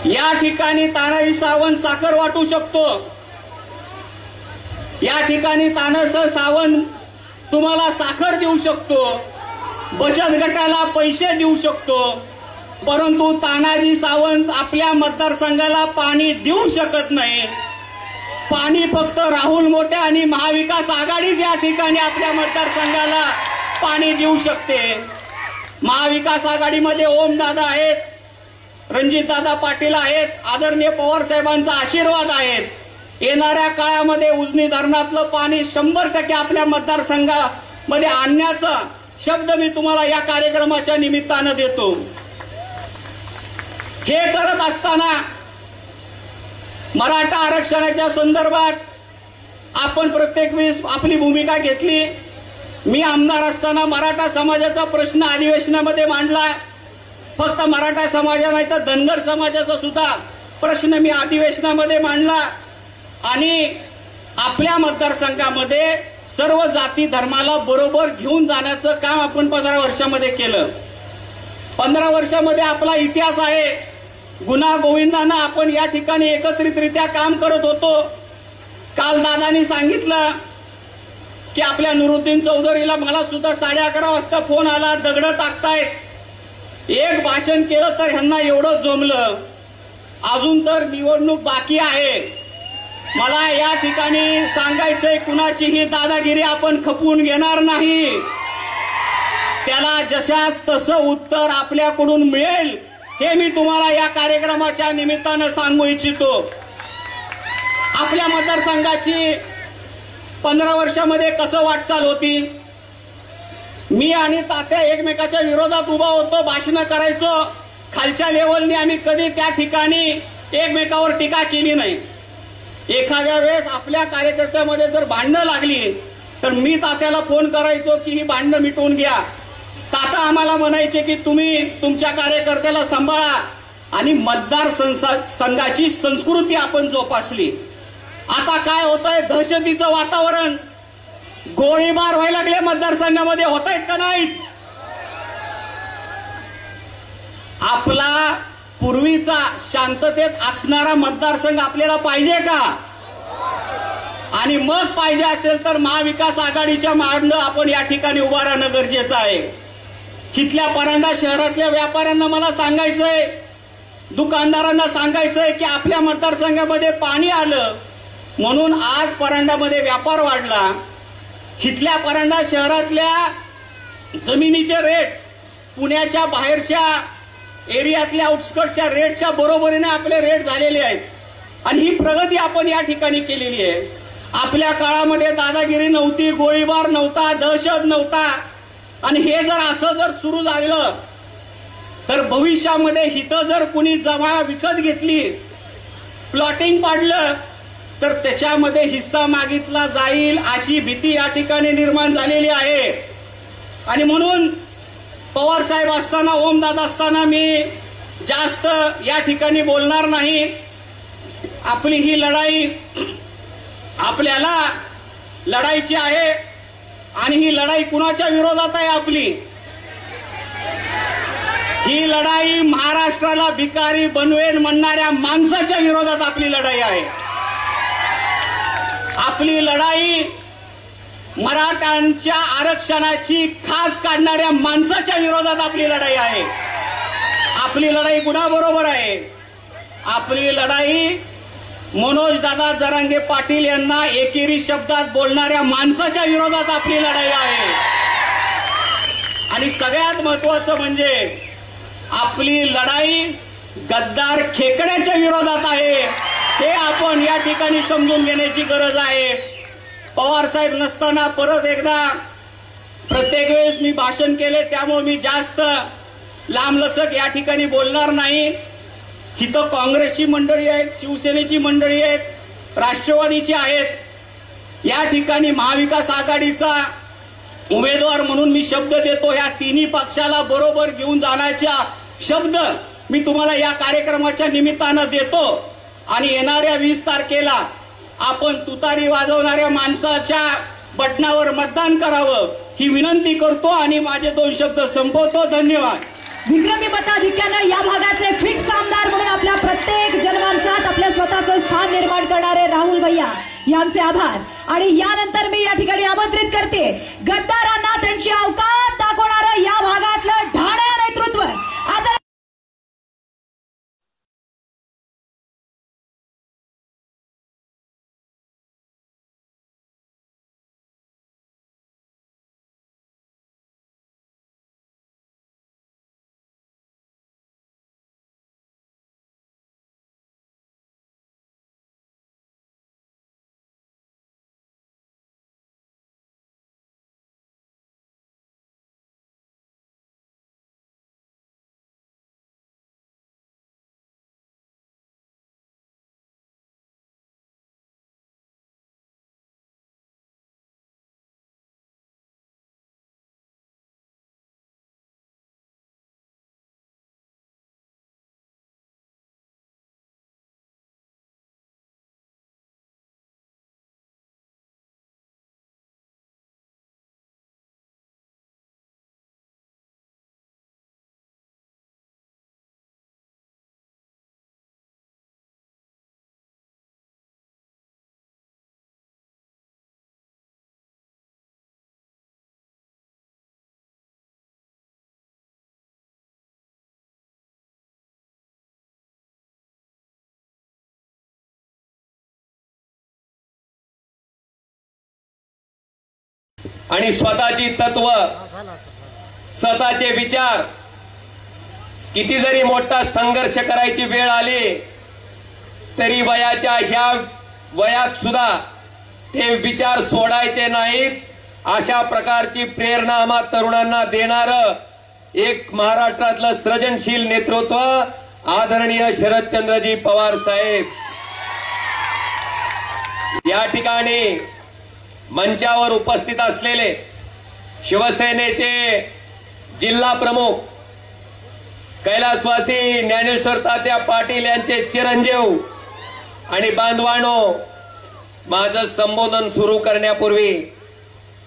या ठिकाणी तानाजी सावंत साखर वाटू शकतो. या ठिकाणी तानाजी सावंत तुम्हाला साखर देऊ शकतो, बचत गटाला पैसे देऊ शकतो, परंतु तानाजी सावंत आपल्या मतदारसंघाला पाणी देऊ शकत नाही. पाणी फक्त राहुल मोठे आणि महाविकास आघाडीच या ठिकाणी आपल्या मतदारसंघाला पाणी देऊ शकते. महाविकास आघाडीमध्ये ओमदादा आहेत, रणजितदादा पाटील आहेत, आदरणीय पवार साहेबांचा आशीर्वाद आहेत. येणाऱ्या काळामध्ये उजनी धरणातलं पाणी 100% आपल्या मतदारसंघामध्ये आणण्याचा शब्द मी तुम्हाला या कार्यक्रमाच्या निमित्तानं देतो. हे करत असताना मराठा आरक्षणाच्या संदर्भात आपण प्रत्येक वेळेस आपली भूमिका घेतली. मी आमदार असताना मराठा समाजाचा प्रश्न अधिवेशनामध्ये मांडला. फक्त मराठा समाजा नाही तर धनगर समाजाचा सुद्धा प्रश्न मी अधिवेशनामध्ये मांडला आणि आपल्या मतदारसंघामध्ये सर्व जाती धर्माला बरोबर घेऊन जाण्याचं काम आपण 15 वर्षामध्ये केलं. 15 वर्षामध्ये आपला इतिहास आहे. गुन्हा गोविंदानं आपण या ठिकाणी एकत्रितरित्या काम करत होतो. काल दादानी सांगितलं की आपल्या नुरुद्दीन चौधरीला मला सुद्धा 11:30 वाजता फोन आला, दगड टाकतायत. 1 भाषण केलं तर ह्यांना एवढं जमलं, अजून तर निवडणूक बाकी आहे. मला या ठिकाणी सांगायचंय, कुणाचीही दादागिरी आपण खपवून घेणार नाही. त्याला जशाच तसं उत्तर आपल्याकडून मिळेल हे मी तुम्हाला या कार्यक्रमाच्या निमित्तानं सांगू इच्छितो. आपल्या मतदारसंघाची 15 वर्षामध्ये कसं वाटचाल होती? मी आणि तात्या एकमेकाच्या विरोधात उभा होतो, भाषणं करायचो. खालच्या लेवलनी आम्ही कधी त्या ठिकाणी एकमेकावर टीका केली नाही. एखाद्या वेळेस आपल्या कार्यकर्त्यामध्ये जर भांडणं लागली तर मी तात्याला फोन करायचो की ही भांडणं मिटवून घ्या. ताता आम्हाला म्हणायचे की तुम्ही तुमच्या कार्यकर्त्याला सांभाळा, आणि मतदार संघाची संस्कृती आपण जोपासली. आता काय होतंय, दहशतीचं वातावरण, गोळीबार व्हायला लागले मतदारसंघामध्ये, होत आहेत का नाहीत? आपला पूर्वीचा शांततेत असणारा मतदारसंघ आपल्याला पाहिजे का? आणि मग पाहिजे असेल तर महाविकास आघाडीच्या मागणं आपण या ठिकाणी उभा राहणं गरजेचं आहे. इथल्या परांडा शहरातल्या व्यापाऱ्यांना मला सांगायचंय, दुकानदारांना सांगायचंय की आपल्या मतदारसंघामध्ये पाणी आलं म्हणून आज परांडामध्ये व्यापार वाढला. इथल्या परांडा शहरातल्या जमिनीचे रेट पुण्याच्या बाहेरच्या एरियातल्या आउटस्कर्टच्या रेटच्या बरोबरीने आपले रेट झालेले आहेत. आणि ही प्रगती आपण या ठिकाणी केलेली आहे. आपल्या काळामध्ये दादागिरी नव्हती, गोळीबार नव्हता, दहशत नव्हता. आणि हे जर असं जर सुरू झालं तर भविष्यामध्ये हिथं जर कुणी जमा विकत घेतली, प्लॉटिंग पाडलं तर त्याच्यामध्ये हिस्सा मागितला जाईल अशी भीती या ठिकाणी निर्माण झालेली आहे. आणि म्हणून पवार साहेब असताना, ओमदादा असताना मी जास्त या ठिकाणी बोलणार नाही. आपली ही लढाई आपल्याला लढायची आहे. आणि ही लढाई कुणाच्या विरोधात आहे? आपली ही लढाई महाराष्ट्राला भिकारी बनवेन म्हणणाऱ्या माणसाच्या विरोधात आपली लढाई आहे. आपली लढाई मराठ्यांच्या आरक्षणाची खास काढणाऱ्या माणसाच्या विरोधात आपली लढाई आहे. आपली लढाई कुणाबरोबर आहे? आपली लढाई मनोजदादा जरांगे पाटील यांना एकेरी शब्दात बोलणाऱ्या माणसाच्या विरोधात आपली लढाई आहे. आणि सगळ्यात महत्वाचं म्हणजे आपली लढाई गद्दार खेकड्याच्या विरोधात आहे. हे आपण या ठिकाणी समजून घेण्याची गरज आहे. पवार साहेब नसताना परत एकदा प्रत्येक वेळेस मी भाषण केले, त्यामुळे मी जास्त लांबलचक या ठिकाणी बोलणार नाही. इथं काँग्रेसची मंडळी आहेत, शिवसेनेची मंडळी आहेत, राष्ट्रवादीची आहेत. या ठिकाणी महाविकास आघाडीचा उमेदवार म्हणून मी शब्द देतो. या तिन्ही पक्षाला बरोबर घेऊन जाण्याचा शब्द मी तुम्हाला या कार्यक्रमाच्या निमित्तानं देतो. आणि येणाऱ्या 20 तारखेला आपण तुतारी वाजवणाऱ्या माणसाच्या बटनावर मतदान करावं ही विनंती करतो आणि माझे 2 शब्द संपवतो. धन्यवाद. विक्रमी मताधिक्यानं या भागाचे फिक्स आमदार म्हणून आपल्या प्रत्येक जनमानसात आपल्या स्वतःचं स्थान निर्माण करणारे राहुल भैया यांचे आभार. आणि यानंतर मी या ठिकाणी आमंत्रित करते गद्दारांना त्यांची अवकात दाखवणारं या भागातलं ढाण्या नेतृत्व. आता आणि स्वतःची तत्व, स्वतःचे विचार, किती जरी मोठा संघर्ष करायची वेळ आली तरी वयाच्या ह्या वयात सुद्धा ते विचार सोडायचे नाहीत. अशा प्रकारची प्रेरणा आम्हा तरुणांना देणारं एक महाराष्ट्रातलं सृजनशील नेतृत्व आदरणीय शरदचंद्रजी पवार साहेब. या ठिकाणी मंचावर उपस्थित असलेले शिवसेनेचे जिल्हा प्रमुख कैलासवासी ज्ञानेश्वर तात्या पाटील यांचे चिरंजीव आणि बांधवानो, माझं संबोधन सुरू करण्यापूर्वी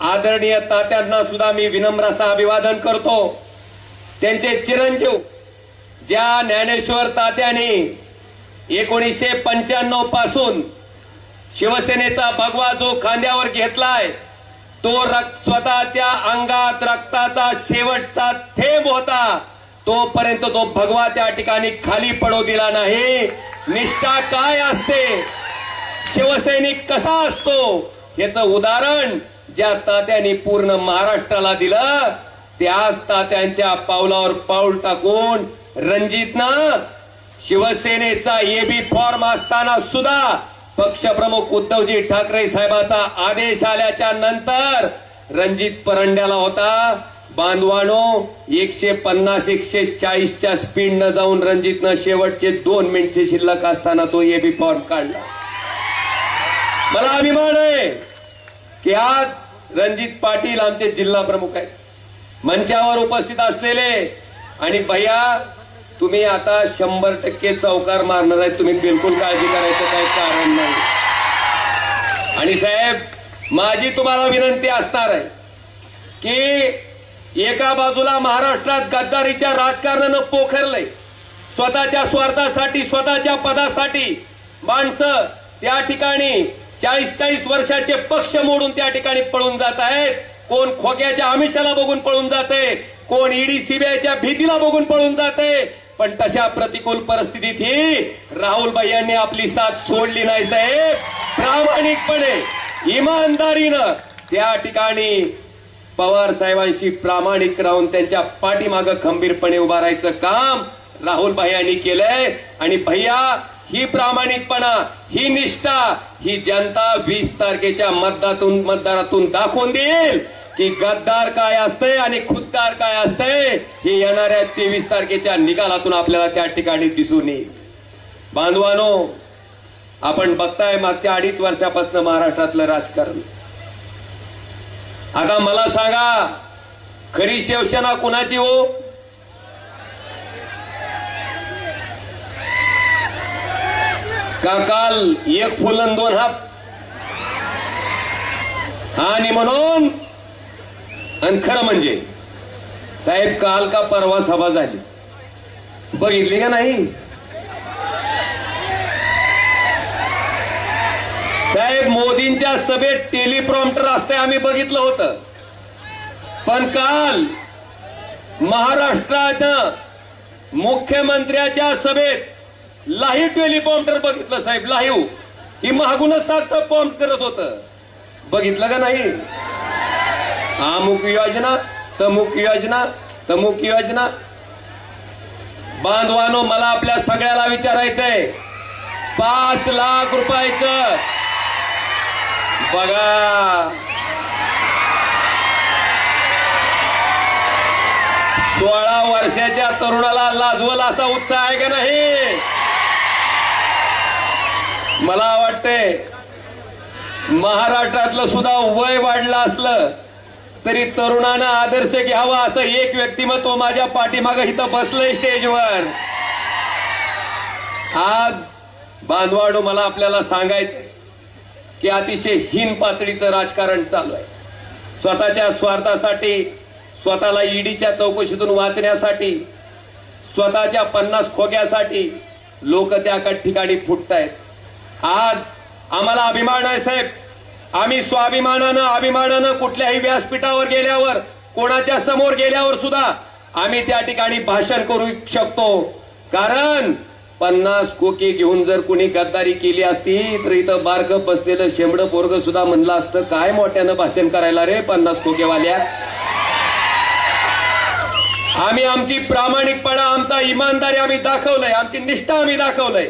आदरणीय तात्यांना सुद्धा मी विनम्र असं अभिवादन करतो. त्यांचे चिरंजीव ज्या ज्ञानेश्वर तात्यांनी 1995 पासून शिवसेनेचा भगवा जो खांद्यावर घेतलाय, तो स्वतःच्या अंगात रक्ताचा शेवटचा थेंब होता, तोपर्यंत तो भगवा त्या ठिकाणी खाली पडू दिला नाही. निष्ठा काय असते, शिवसैनिक कसा असतो, याचं उदाहरण ज्या तात्यांनी पूर्ण महाराष्ट्राला दिलं, त्याच तात्यांच्या पावलावर पाऊल टाकून रणजितनं शिवसेनेचा एबी फॉर्म असताना सुद्धा पक्षप्रमुख उद्धवजी ठाकरे साहेबांचा आदेश आल्याच्या नंतर रणजित परंड्याला होता. बांधवानो, 150-140च्या स्पीडनं जाऊन रणजितनं शेवटचे 2 मिनिटे शिल्लक असताना तो एबी फॉर्म काढला. मला अभिमान आहे की आज रणजित पाटील आमचे जिल्हा प्रमुख आहेत, मंचावर उपस्थित असलेले. आणि भैया, तुम्ही आता 100% चौकार मारणार आहे, तुम्ही बिलकुल काळजी करायचं काही कारण नाही. आणि साहेब, माझी तुम्हाला विनंती असणार आहे की एका बाजूला महाराष्ट्रात गद्दारीच्या राजकारणानं पोखरलंय, स्वतःच्या स्वार्थासाठी, स्वतःच्या पदासाठी माणसं त्या ठिकाणी 40-40 वर्षाचे पक्ष मोडून त्या ठिकाणी पळून जात आहेत. कोण खोक्याच्या आमिषाला बघून पळून जाते, कोण ईडी सीबीआयच्या भीतीला बघून पळून जाते. पण तशा प्रतिकूल परिस्थितीतही राहुल यांनी आपली साथ सोडली नाही साहेब. प्रामाणिकपणे, इमानदारीनं त्या ठिकाणी पवार साहेबांशी प्रामाणिक राहून त्यांच्या पाठीमागं खंबीरपणे उभा राहायचं काम राहुल यांनी केलंय. आणि भैया, ही प्रामाणिकपणा, ही निष्ठा, ही जनता 20 तारखेच्या मतदारातून दाखवून देईल की गद्दार काय असते आणि खुद्दार काय असते, हे येणाऱ्या 23 तारखेच्या निकालातून आपल्याला त्या ठिकाणी दिसून येईल. बांधवानो, आपण बघताय मागच्या 2.5 वर्षापासून महाराष्ट्रातलं राजकारण. आता मला सांगा, खरी शिवसेना कुणाची हो? का काल 1 फुल आणि 2 हात? आणि म्हणून, आणि खरं म्हणजे साहेब, काल का परवा सभा झाली, बघितली का नाही साहेब? मोदींच्या सभेत टेलिप्रॉम्प्टर असते, आम्ही बघितलं होतं. पण काल महाराष्ट्रानं मुख्यमंत्र्याच्या सभेत लाईव्ह टेलिप्रॉम्प्टर बघितलं साहेब, लाईव्ह. ही मागूनच सारखं प्रॉम्प्ट करत होतं, बघितलं का नाही? अमुक योजना, तमुक योजना, तमुक योजना. बांधवानो, मला आपल्या सगळ्याला विचारायचंय, 5 लाख रुपयाचं बघा, 16 वर्षाच्या तरुणाला लाजवल असा उत्साह आहे का नाही? मला वाटतंय महाराष्ट्रातलं सुद्धा वय वाढलं असलं तरी तरुणानं आदर्श घ्यावा असं एक व्यक्तिमत्व माझ्या पाठीमागं इथं बसलंय स्टेजवर. आज बांधवाडो, मला आपल्याला सांगायचं की अतिशय हीन पातळीचं राजकारण चालू आहे. स्वतःच्या स्वार्थासाठी, स्वतःला ईडीच्या चौकशीतून वाचण्यासाठी, स्वतःच्या 50 खोक्यासाठी लोक त्या ठिकाणी फुटतायत. आज आम्हाला अभिमान आहे साहेब, आम्ही स्वाभिमानानं, अभिमानानं कुठल्याही व्यासपीठावर गेल्यावर, कोणाच्या समोर गेल्यावर सुद्धा आम्ही त्या ठिकाणी भाषण करू शकतो. कारण 50 खोके घेऊन जर कुणी गद्दारी केली असती तर इथं बारकं बसलेलं शेंबडं पोरगं सुद्धा म्हणलं असतं, काय मोठ्यानं भाषण करायला रे 50 खोकेवाल्या. आम्ही आमची प्रामाणिकपणा, आमचा इमानदारी आम्ही दाखवलंय, आमची निष्ठा आम्ही दाखवलंय.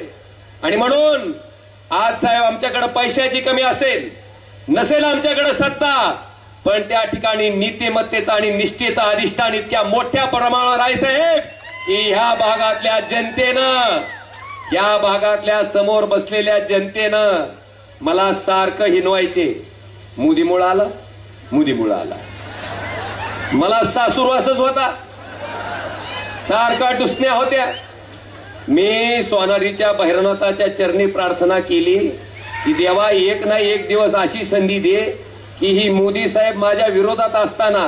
आणि म्हणून आज साहेब, आमच्याकडे पैशाची कमी असेल, नसेल आमच्याकडे सत्ता, पण त्या ठिकाणी नीतिमत्तेचा आणि निष्ठेचा अधिष्ठान इतक्या मोठ्या प्रमाणावर आहे साहेब की ह्या भागातल्या जनतेनं, या भागातल्या समोर बसलेल्या जनतेनं मला सारखं हिनवायचे, मोदीमुळं आला, मोदीमुळं आला. मला सासूर असंच होता, सारखा डुसण्या होत्या. मी सोनारीच्या भैरवनाथाच्या चरणी प्रार्थना केली की देवा एक ना एक दिवस अशी संधी दे की ही मोदी साहेब माझ्या विरोधात असताना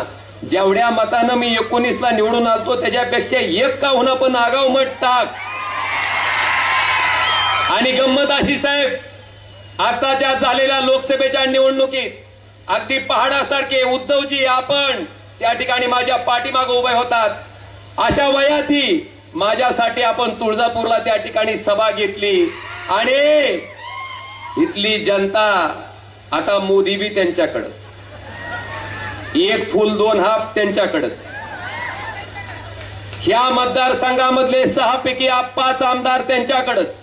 जेवढ्या मतानं मी 19ला निवडून आलतो त्याच्यापेक्षा एक का होणं पण आगाऊ मत टाक. आणि गंमत अशी साहेब आता त्या झालेल्या लोकसभेच्या निवडणुकीत अगदी पहाडासारखे उद्धवजी आपण त्या ठिकाणी माझ्या पाठीमागे उभे होतात. अशा वयातही माझ्यासाठी आपण तुळजापूरला त्या ठिकाणी सभा घेतली आणि इथली जनता आता मोदी बी त्यांच्याकडं, एक फुल दोन हात त्यांच्याकडंच. ह्या मतदारसंघामधले 6 पैकी 5 आमदार त्यांच्याकडंच,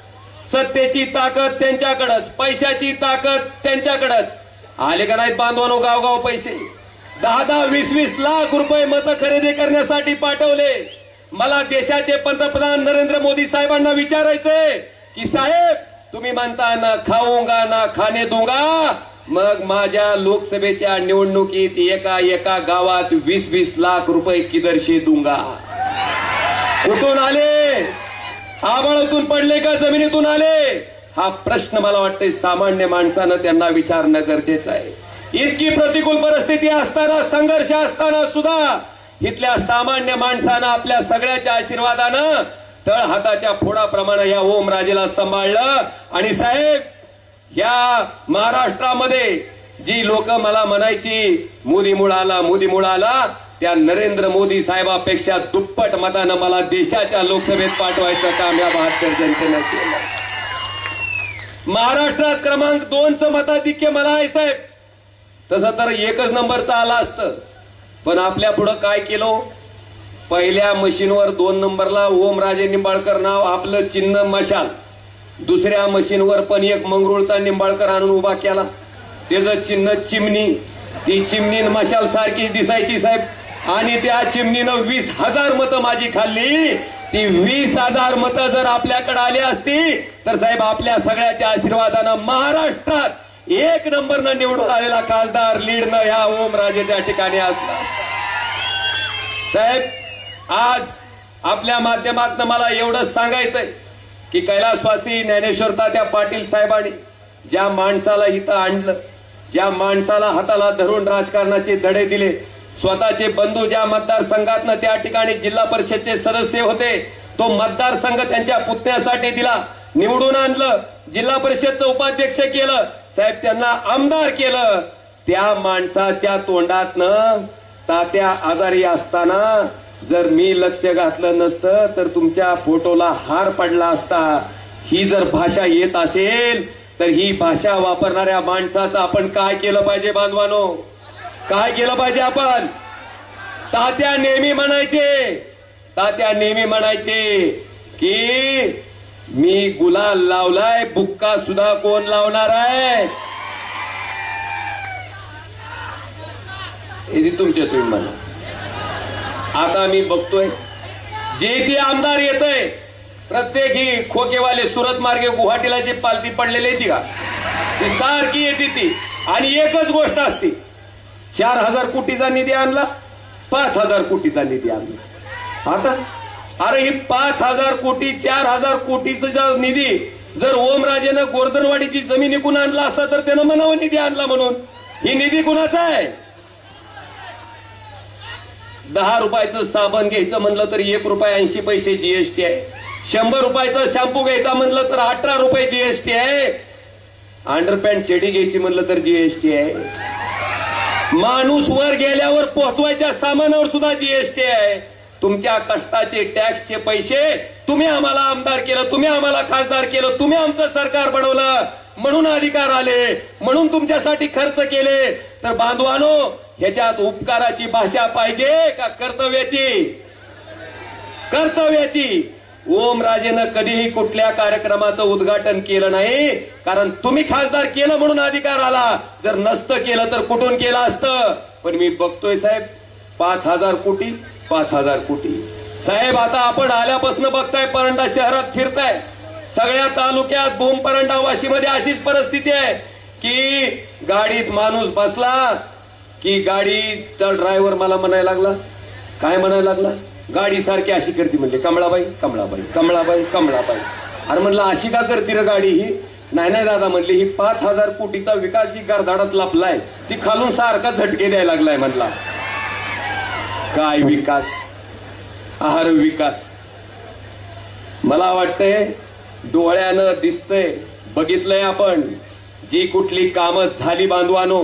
सत्तेची ताकद त्यांच्याकडंच, पैशाची ताकद त्यांच्याकडंच. आले का नाहीत बांधवानो गावगाव पैसे? 10-10, 20-20 लाख रुपये मतं खरेदी करण्यासाठी पाठवले. मला देशाचे पंतप्रधान नरेंद्र मोदी साहेबांना विचारायचंय की साहेब तुम्ही म्हणता ना खाऊंगा ना खाणे दूंगा, मग माझ्या लोकसभेच्या निवडणुकीत एका गावात 20-20 लाख रुपये किदरशे दूंगा. कुठून आले? आभाळातून पडले का जमिनीतून आले? हा प्रश्न मला वाटतंय सामान्य माणसानं त्यांना विचारणं गरजेचं आहे. इतकी प्रतिकूल परिस्थिती असताना, संघर्ष असताना सुद्धा इथल्या सामान्य माणसानं आपल्या सगळ्याच्या आशीर्वादानं तळ हाताच्या फोडाप्रमाणे या ओमराजेला सांभाळलं. आणि साहेब या महाराष्ट्रामध्ये जी लोक मला म्हणायची मोदीमुळे आला त्या नरेंद्र मोदी साहेबापेक्षा दुप्पट मतानं मला देशाच्या लोकसभेत पाठवायचं काम या 72 जनतेनं केलं. महाराष्ट्रात क्रमांक 2चं मताधिक्य मला आहे साहेब. तसं तर 1च नंबरचा आला असतं, पण आपल्या पुढं काय केलं? पहिल्या मशीनवर 2 नंबरला ओमराजे निंबाळकर नाव, आपलं चिन्ह मशाल. दुसऱ्या मशीनवर पण एक मंगरुळचा निंबाळकर आणून उभा केला, त्याचं चिन्ह चिमणी. ती चिमणी मशाल सारखी दिसायची साहेब. आणि त्या चिमणीनं 20,000 मतं माझी खाल्ली. ती 20,000 मतं जर आपल्याकडे आली असती तर साहेब आपल्या सगळ्याच्या आशीर्वादानं महाराष्ट्रात 1 नंबरनं निवडून आलेला खासदार लीडनं ह्या ओमराजे त्या ठिकाणी असला. साहेब आज आपल्या माध्यमातून मला एवढंच सांगायचंय की कैलासवासी ज्ञानेश्वर तात्या पाटील साहेबांनी ज्या माणसाला इथं आणलं, ज्या माणसाला हाताला धरून राजकारणाचे धडे दिले, स्वतःचे बंधू ज्या मतदारसंघातनं त्या ठिकाणी जिल्हा परिषदचे सदस्य होते, तो मतदारसंघ त्यांच्या पुतण्यासाठी दिला, निवडून आणलं, जिल्हा परिषदचं उपाध्यक्ष केलं, साहेब त्यांना आमदार केलं. त्या माणसाच्या तोंडातनं तात्या आजारी असताना जर मी लक्ष घातलं नसतं तर तुमच्या फोटोला हार पडला असता. ही जर भाषा येत असेल तर ही भाषा वापरणाऱ्या माणसाचं आपण काय केलं पाहिजे बांधवानो? काय केलं पाहिजे आपण? तात्या नेहमी म्हणायचे की मी गुलाल लावलाय, बुक्का सुद्धा कोण लावणार आहे? हे तुमच्या तुम्ही म्हणा. आता मी बघतोय जे ते आमदार येतंय प्रत्येक ही खोकेवाले सुरत मार्गे गुवाहाटीला जे पालती पडलेली येते का ती सारखी येते ती. आणि एकच गोष्ट असते, 4,000 कोटीचा निधी आणला, 5,000 कोटीचा निधी आणला. आता अरे ही 5,000 कोटी 4,000 कोटीचा निधी जर ओमराजेनं गोर्धनवाडीची जमीन विकून आणला असता तर त्यानं म्हणावं निधी आणला म्हणून. ही निधी कुणाचा आहे? 10 रुपयाचं साबण घ्यायचं म्हणलं तर 1 रुपया 80 पैसे जीएसटी आहे. 100 रुपयाचं शॅम्पू घ्यायचा म्हणलं तर 18 रुपये जीएसटी आहे. अंडरपॅन्ट चेडी घ्यायची म्हणलं तर जीएसटी आहे. माणूस वर गेल्यावर पोहोचवायच्या सामानावर सुद्धा जीएसटी आहे. तुमच्या कष्टाचे टॅक्सचे पैसे तुम्ही आम्हाला आमदार केलं, तुम्ही आम्हाला खासदार केलं, तुम्ही आमचं सरकार बनवलं, म्हणून अधिकार आले, म्हणून तुमच्यासाठी खर्च केले. तर बांधवानो ह्याच्यात उपकाराची भाषा पाहिजे का कर्तव्याची? ओमराजेनं कधीही कुठल्या कार्यक्रमाचं उद्घाटन केलं नाही, कारण तुम्ही खासदार केलं म्हणून अधिकार आला. जर नसतं केलं तर कुठून केलं असतं? पण मी बघतोय साहेब 5,000 कोटी 5,000 कोटी. साहेब आता आपण आल्यापासून बघताय परंडा शहरात फिरताय, सगळ्या तालुक्यात भूम परंडा वाशीमध्ये अशीच परिस्थिती आहे की गाडीत माणूस बसला की गाडीचा ड्रायव्हर मला म्हणायला लागला, काय म्हणायला लागला, गाडी सारखी अशी करते म्हणले, कमळाबाई कमळाबाई कमळाबाई कमळाबाई. अरे म्हणलं अशी का करते रे गाडी ही? नाही नाही दादा म्हणले, ही 5,000 कोटीचा विकास जी गरधाडात लपलाय ती खालून सारखा झटके द्यायला लागलाय म्हणला. काय विकास, आहार विकास. मला वाटतंय डोळ्यानं दिसतंय, बघितलंय आपण. जी कुठली कामं झाली बांधवानो,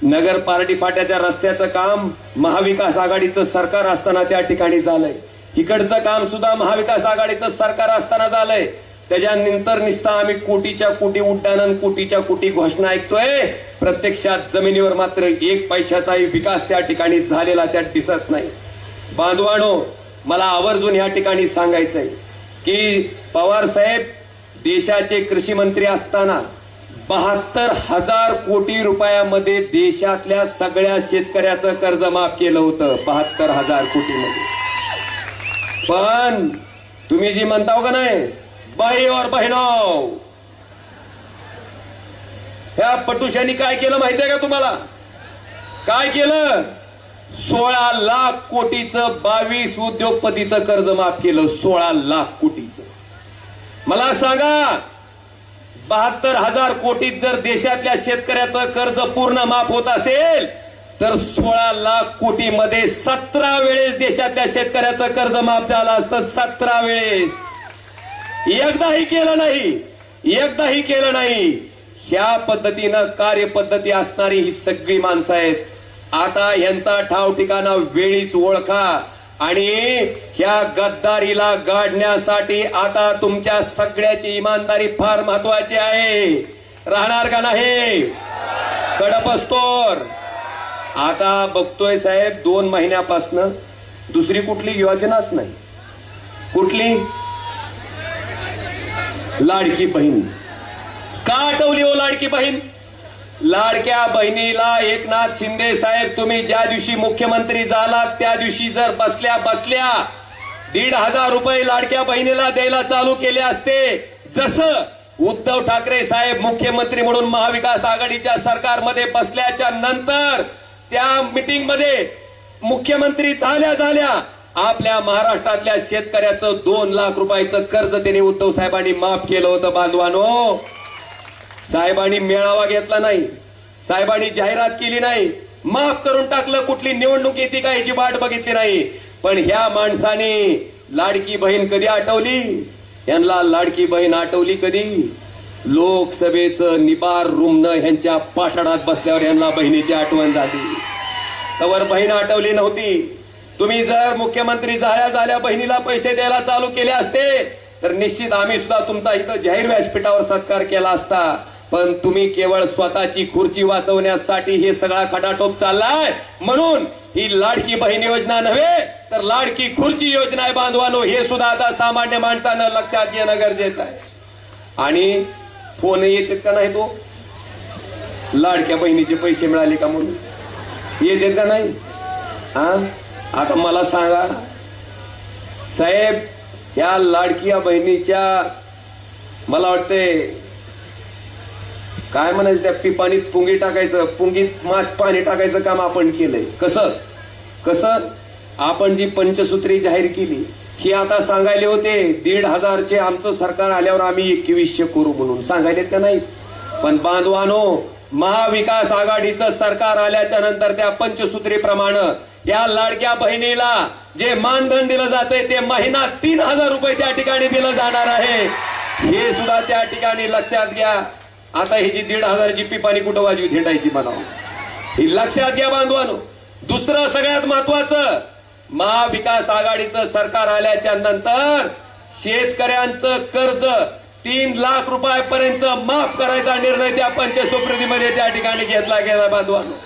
नगर पार्टी फाट्याच्या रस्त्याचं काम महाविकास आघाडीचं सरकार असताना त्या ठिकाणी झालंय. इकडचं काम सुद्धा महाविकास आघाडीचं सरकार असताना झालंय. त्याच्यानंतर निस्ता आम्ही कोटीच्या कोटी उड्डाणं, कोटीच्या कोटी घोषणा ऐकतोय. प्रत्यक्षात जमिनीवर मात्र 1 पैशाचाही विकास त्या ठिकाणी झालेला त्यात दिसत नाही. बांधवानो, मला आवर्जून या ठिकाणी सांगायचंय की पवार साहेब देशाचे कृषी मंत्री असताना 72,000 कोटी रुपयामध्ये देशातल्या सगळ्या शेतकऱ्याचं कर्ज माफ केलं होतं. 72,000 कोटीमध्ये. पण तुम्ही जी म्हणताव का नाही, बाई और बहिणो, ह्या पटुशांनी काय केलं माहितीये का तुम्हाला? काय केलं? 16 लाख कोटीचं 22 उद्योगपतीचं कर्ज माफ केलं. 16 लाख कोटीचं. मला सांगा, 72,000 कोटीत जर देशातल्या शेतकऱ्याचं कर्ज पूर्ण माफ होत असेल तर 16 लाख कोटीमध्ये 17 वेळेस देशातल्या शेतकऱ्याचं कर्ज माफ झालं असतं. 17 वेळेस. एकदाही केलं नाही, एकदाही केलं नाही. ह्या पद्धतीनं कार्यपद्धती असणारी ही सगळी माणसं आहेत. आता यांचा ठाव ठिकाणा वेळीच ओळखा आणि ह्या गद्दारीला गाडण्यासाठी आता तुमच्या सगळ्याची इमानदारी फार महत्वाची आहे. राहणार का नाही? कडपस्तोर. आता बघतोय साहेब 2 महिन्यापासनं दुसरी कुठली योजनाच नाही. कुठली? लाडकी बहीण. का आठवली हो लाडकी बहीण? लाडक्या बहिणीला एकनाथ शिंदे साहेब तुम्ही ज्या दिवशी मुख्यमंत्री झालात त्या दिवशी जर बसल्या 1,500 रुपये लाडक्या बहिणीला द्यायला चालू केले असते, जसं उद्धव ठाकरे साहेब मुख्यमंत्री म्हणून महाविकास आघाडीच्या सरकारमध्ये बसल्याच्या नंतर त्या मीटिंगमध्ये मुख्यमंत्री झाल्या आपल्या महाराष्ट्रातल्या शेतकऱ्याचं 2 लाख रुपयाचं कर्ज त्यांनी उद्धव साहेबांनी माफ केलं होतं. बांधवानो, साहेबांनी मेळावा घेतला नाही, साहेबांनी जाहिरात केली नाही, माफ करून टाकलं. कुठली निवडणूक येते का याची वाट बघितली नाही. पण ह्या माणसाने लाडकी बहीण कधी आठवली? यांना लाडकी बहीण आठवली कधी? लोकसभेचं निबार रुमनं ह्यांच्या पाषाणात बसल्यावर यांना बहिणीची आठवण झाली. तवर बहीण आठवली नव्हती. तुम्ही जर मुख्यमंत्री झाल्या बहिणीला पैसे द्यायला चालू केले असते तर निश्चित आम्ही सुद्धा तुमचा इथं जाहीर व्यासपीठावर सत्कार केला असता. पण तुम्ही केवळ स्वतःची खुर्ची वाचवण्यासाठी हे सगळा खटाटोप चाललाय. म्हणून ही लाडकी बहीण योजना नव्हे तर लाडकी खुर्ची योजना आहे. बांधवानो, हे सुद्धा आता सामान्य माणसानं लक्षात घेणं गरजेचं आहे. आणि फोन येतात का नाही? तो लाडक्या बहिणीचे पैसे मिळाले का म्हणून येतात का नाही? आता मला सांगा साहेब, या लाडक्या बहिणीच्या मला वाटते काय म्हणायचं, त्या पिपाणीत पुंगी टाकायचं, पुंगीत पाणी टाकायचं काम आपण केलंय. कसं आपण जी पंचसूत्री जाहीर केली ही आता सांगायले होते 1,500चे आमचं सरकार आल्यावर आम्ही 2100 करू म्हणून सांगायलेत का नाही? पण बांधवानो, महाविकास आघाडीचं सरकार आल्याच्या नंतर त्या पंचसूत्रीप्रमाणे या लाडक्या बहिणीला जे मानधन दिलं जातंय ते महिना 3,000 रुपये त्या ठिकाणी दिलं जाणार आहे. हे सुद्धा त्या ठिकाणी लक्षात घ्या. आता ही जी 1,500ची पिपाणी कुठं वाजवी झेंडायची म्हणावं, ही लक्षात घ्या बांधवानो. दुसरं सगळ्यात महत्वाचं, महाविकास आघाडीचं सरकार आल्याच्या नंतर शेतकऱ्यांचं कर्ज 3 लाख रुपयापर्यंत माफ करायचा निर्णय त्या पंचसूत्रीमध्ये त्या ठिकाणी घेतला गेला. बांधवानो,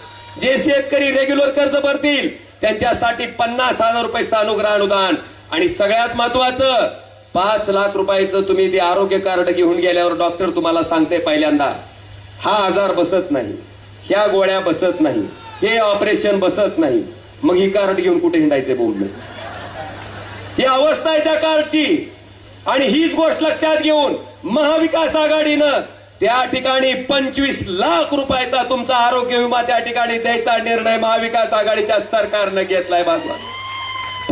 जे शेतकरी रेग्युलर कर्ज भरतील त्यांच्यासाठी 50,000 रुपये सानुग्रह अनुदान. आणि सगळ्यात महत्वाचं, 5 लाख रुपयाचं तुम्ही ते आरोग्य कार्ड घेऊन गेल्यावर डॉक्टर तुम्हाला सांगते पहिल्यांदा हा आजार बसत नाही, ह्या गोळ्या बसत नाही, हे ऑपरेशन बसत नाही. मग ही कार्ड घेऊन कुठे हिंडायचे बोलणं? ही अवस्था आहे त्या कार्डची. आणि हीच गोष्ट लक्षात घेऊन महाविकास आघाडीनं त्या ठिकाणी 25 लाख रुपयाचा तुमचा आरोग्य विमा त्या ठिकाणी द्यायचा निर्णय महाविकास आघाडीच्या सरकारनं घेतलाय. बाजूला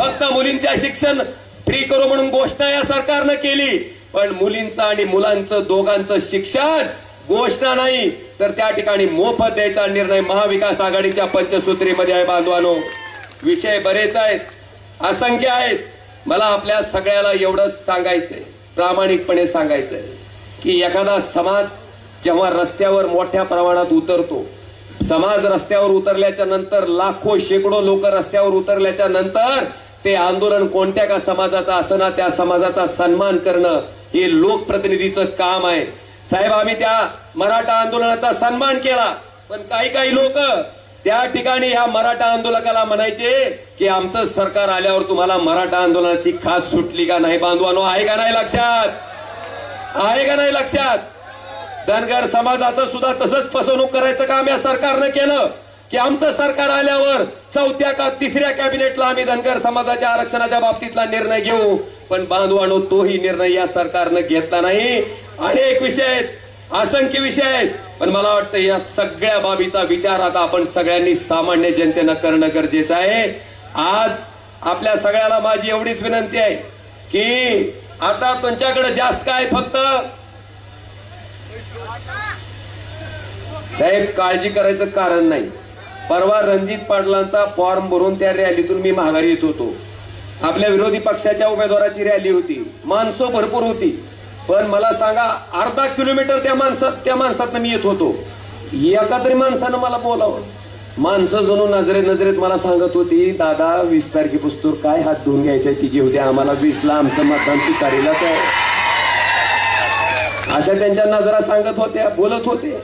फक्त मुलींच्या शिक्षण फ्री करू म्हणून घोषणा या सरकारनं केली, पण मुलींचं आणि मुलांचं दोघांचं शिक्षण घोषणा नाही तर त्या ठिकाणी मोफत द्यायचा निर्णय महाविकास आघाडीच्या पंचसूत्रीमध्ये आहे. बांधवानो, विषय बरेच आहेत, असंख्य आहेत. मला आपल्या सगळ्याला एवढंच सांगायचंय, प्रामाणिकपणे सांगायचंय की एखादा समाज जेव्हा रस्त्यावर मोठ्या प्रमाणात उतरतो, समाज रस्त्यावर उतरल्याच्या नंतर लाखो शेकडो लोक रस्त्यावर उतरल्याच्या नंतर ते आंदोलन कोणत्या का समाजाचं असना त्या समाजाचा सन्मान करणं हे लोकप्रतिनिधीचं काम आहे. साहेब, आम्ही त्या मराठा आंदोलनाचा सन्मान केला, पण काही लोक त्या ठिकाणी ह्या मराठा आंदोलकाला म्हणायचे की आमचं सरकार आल्यावर तुम्हाला मराठा आंदोलनाची खात सुटली का नाही. बांधवानो, आहे का नाही लक्षात? आहे का नाही लक्षात? धनगर समाजाचं सुद्धा तसंच फसवणूक करायचं काम या सरकारनं केलं की आमचं सरकार आल्यावर चौथ्या का तिसऱ्या कॅबिनेटला आम्ही धनगर समाजाच्या आरक्षणाच्या बाबतीतला निर्णय घेऊ. पण बांधवानो, तोही निर्णय या सरकारनं घेतला नाही. अनेक विषय आहेत, असंख्य विषय आहेत, पण मला वाटतं या सगळ्या बाबीचा विचार आता आपण सगळ्यांनी सामान्य जनतेनं करणं गरजेचं आहे. आज आपल्या सगळ्याला माझी एवढीच विनंती आहे की आता तुमच्याकडे जास्त काय, फक्त साहेब काळजी करायचं कारण नाही. परवा रणजित पाटलांचा फॉर्म भरून त्या रॅलीतून मी माघारी येत होतो. आपल्या विरोधी पक्षाच्या उमेदवाराची रॅली होती, माणसं भरपूर होती, पण मला सांगा अर्धा किलोमीटर त्या माणसातनं मी येत होतो. एका तरी माणसानं मला बोलावं. माणसं जणू नजरेत मला सांगत होती, दादा 20 तारखेपासून काय हात धुवून घ्यायचंय तिची उद्या, आम्हाला 20ला आमचं मतदान तुतारीलाच आहे. अशा त्यांच्या नजरा सांगत होत्या, बोलत होते.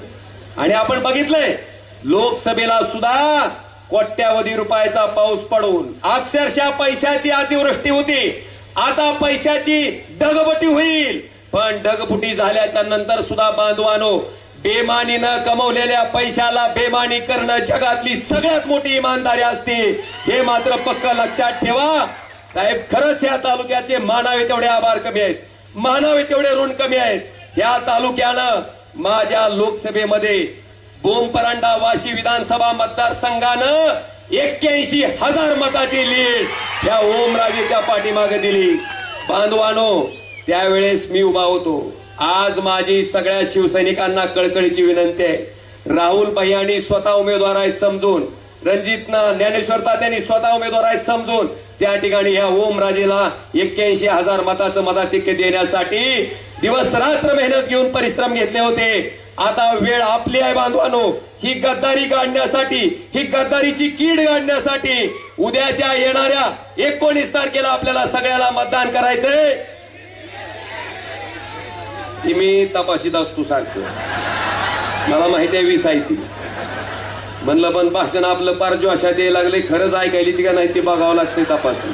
आणि आपण बघितलंय लोकसभेला सुद्धा कोट्यावधी रुपयाचा पाऊस पडून अक्षरशः पैशाची अतिवृष्टी होती. आता पैशाची ढगफुटी होईल, पण ढगफुटी झाल्याच्या नंतर सुद्धा बांधवानो, बेमानीनं कमवलेल्या पैशाला बेमानी करणं जगातली सगळ्यात मोठी इमानदारी असते. हे मात्र पक्क लक्षात ठेवा. साहेब, खरंच या तालुक्याचे मानावे तेवढे आभार कमी आहेत, मानावे तेवढे ऋण कमी आहेत. या तालुक्यानं माझ्या लोकसभेमध्ये बोमपरांडा वाशी विधानसभा मतदारसंघानं 81,000 मताची लीड या ओमराजेच्या पाठीमागे दिली. बांधवानो, त्यावेळेस मी उभा होतो. आज माझी सगळ्या शिवसैनिकांना कळकळीची विनंती आहे, राहुल भैयांनी स्वतः उमेदवार आहे समजून, रणजितनं ज्ञानेश्वर तात्यांनी स्वतः उमेदवार आहे समजून त्या ठिकाणी ह्या ओमराजेला 81,000 मताचं मताधिक्य देण्यासाठी दिवस रात्र मेहनत घेऊन परिश्रम घेतले होते. आता वेळ आपली आहे बांधवानो, ही गद्दारी काढण्यासाठी, ही गद्दारीची कीड काढण्यासाठी उद्याच्या येणाऱ्या 19 तारखेला आपल्याला सगळ्याला मतदान करायचंय. मी तपाशीत असतो सारखं, मला माहिती आहे 20 आहे ती. म्हणलं पण भाषण आपलं पार जोशात यायला लागले, खरंच ऐकायली ती का नाही ते बघावं लागतंय तपासून.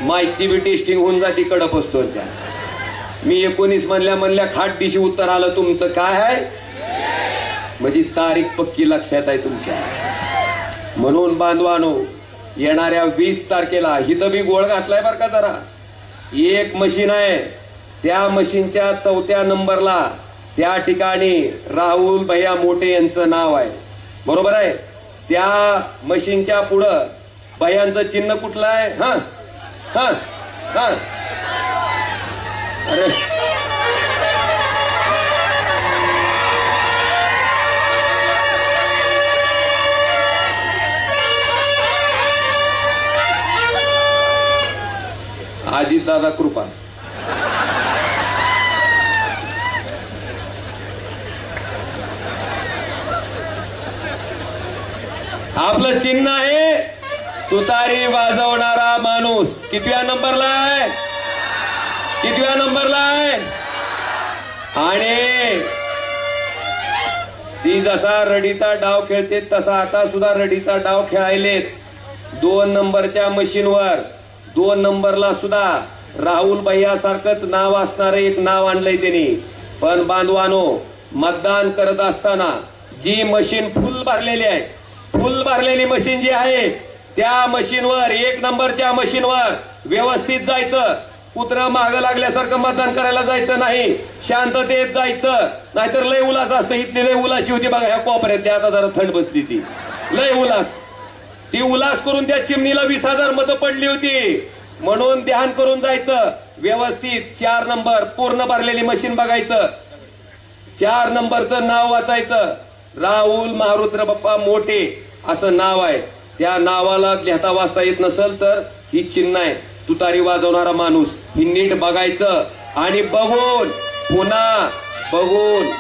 माईकची बी टेस्टिंग होऊन जाते कडप असतोच्या. मी 19 म्हणल्या खाट दिशी उत्तर आलं तुमचं काय आहे, म्हणजे तारीख पक्की लक्षात आहे तुमच्या. म्हणून बांधवानो, येणाऱ्या 20 तारखेला हिथं बी गोळ घातलाय बरं का जरा. एक मशीन आहे, त्या मशीनच्या 4थ्या नंबरला त्या ठिकाणी राहुल भैया मोठे यांचं नाव आहे, बरोबर आहे. त्या मशीनच्या पुढं भैयांचं चिन्ह कुठलं आहे? हा अरे अजितदादा कृपा. आपलं चिन्ह आहे तुतारी वाजवणारा माणूस. कितव्या नंबरला आहे? कितव्या नंबरला आहे? आणि ती जसा रडीचा डाव खेळते तसा आता सुद्धा रडीचा डाव खेळायलेत. 2 नंबरच्या मशीनवर 2 नंबरला सुद्धा राहुल भैया सारखंच नाव असणारं एक नाव आणलंय त्यांनी. पण बांधवानो, मतदान करत असताना जी मशीन फुल भरलेली आहे, फुल भरलेली मशीन जी आहे त्या मशीनवर 1 नंबरच्या मशीनवर व्यवस्थित जायचं. कुत्रं मागं लागल्यासारखं मतदान करायला जायचं नाही, शांततेत जायचं. नाहीतर लय उल्हास असतं. इथली लय उलाशी होती बघा ह्या कोपऱ्यात, आता जरा थंड बसली ती लय उल्हास. ती उल्हास करून त्या चिमणीला 20,000 मतं पडली होती. म्हणून ध्यान करून जायचं व्यवस्थित. 4 नंबर पूर्ण भरलेली मशीन बघायचं. 4 नंबरचं नाव वाचायचं. राहुल मारुद्र बाप्पा मोठे असं नाव आहे. त्या नावाला लिहिता वाचता येत नसेल तर ही चिन्ह आहे, तुतारी वाजवणारा माणूस. ही नीट बघायचं आणि बघून पुन्हा बघून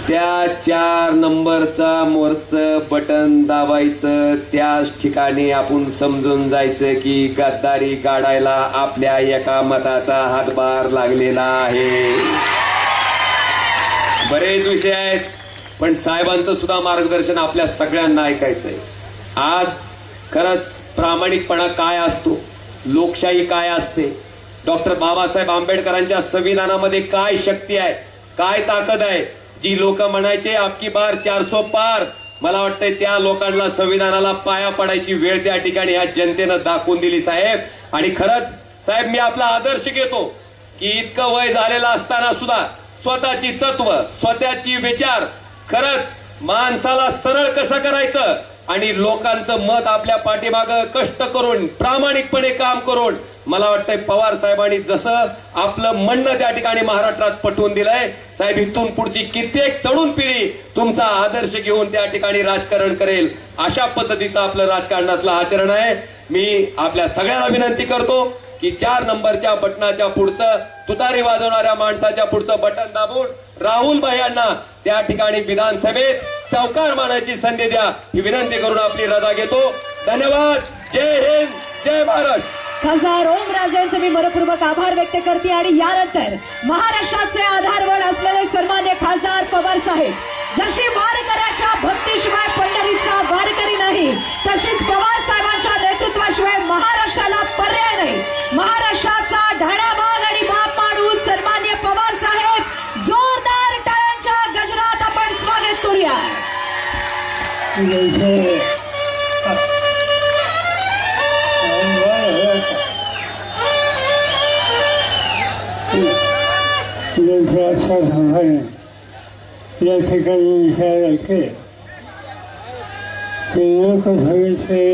त्या 4 नंबरचा मोरचं बटन दाबायचं. त्याच ठिकाणी आपण समजून जायचं की गद्दारी गाडायला आपल्या एका मताचा हातभार लागलेला आहे. बरेच विषय आहेत, पण साहेबांचं सुद्धा मार्गदर्शन आपल्या सगळ्यांना ऐकायचंय. आज खरंच प्रामाणिकपणा काय असतो, लोकशाही काय असते, डॉक्टर बाबासाहेब आंबेडकरांच्या संविधानामध्ये काय शक्ती आहे, काय ताकद आहे. जी लोक म्हणायचे आपकी बार 400 पार, मला वाटतंय त्या लोकांना संविधानाला पाया पडायची वेळ त्या ठिकाणी ह्या जनतेनं दाखवून दिली साहेब. आणि खरंच साहेब मी आपला आदर्श घेतो की इतकं वय झालेलं असताना सुद्धा स्वतःची तत्व, स्वतःची विचार, खरंच माणसाला सरळ कसं करायचं आणि लोकांचं मत आपल्या पाठीमागं कष्ट करून प्रामाणिकपणे काम करून मला वाटतंय पवार साहेबांनी जसं आपलं म्हणणं त्या ठिकाणी महाराष्ट्रात पटवून दिलंय. साहेब इथून पुढची कित्येक तरुण पिढी तुमचा आदर्श घेऊन त्या ठिकाणी राजकारण करेल, अशा पद्धतीचं आपलं राजकारणातलं आचरण आहे. मी आपल्या सगळ्यांना विनंती करतो की 4 नंबरच्या बटनाच्या पुढचं तुतारी वाजवणाऱ्या माणसाच्या पुढचं बटन दाबून राहुल भाई यांना त्या ठिकाणी विधानसभेत चौकार मारण्याची संधी द्या, ही विनंती करून आपली रजा घेतो. धन्यवाद. जय हिंद, जय भारत. खासदार ओमराजेंचे मी मनपूर्वक आभार व्यक्त करते. आणि यानंतर महाराष्ट्राचे आधारवड असलेले सन्मान्य खासदार पवार साहेब, जशी वारकऱ्याच्या भक्तीशिवाय पंढरीचा वारकरी नाही, तशीच पवार साहेबांच्या नेतृत्वाशिवाय महाराष्ट्राला पर्याय नाही. महाराष्ट्राचा ढाण्याबाग आणि बाप माणूस सन्मान्य पवार साहेब, जोरदार टाळ्यांच्या गजरात आपण स्वागत करूया. या ठिकाणी विचारायचे की लोकसभेचे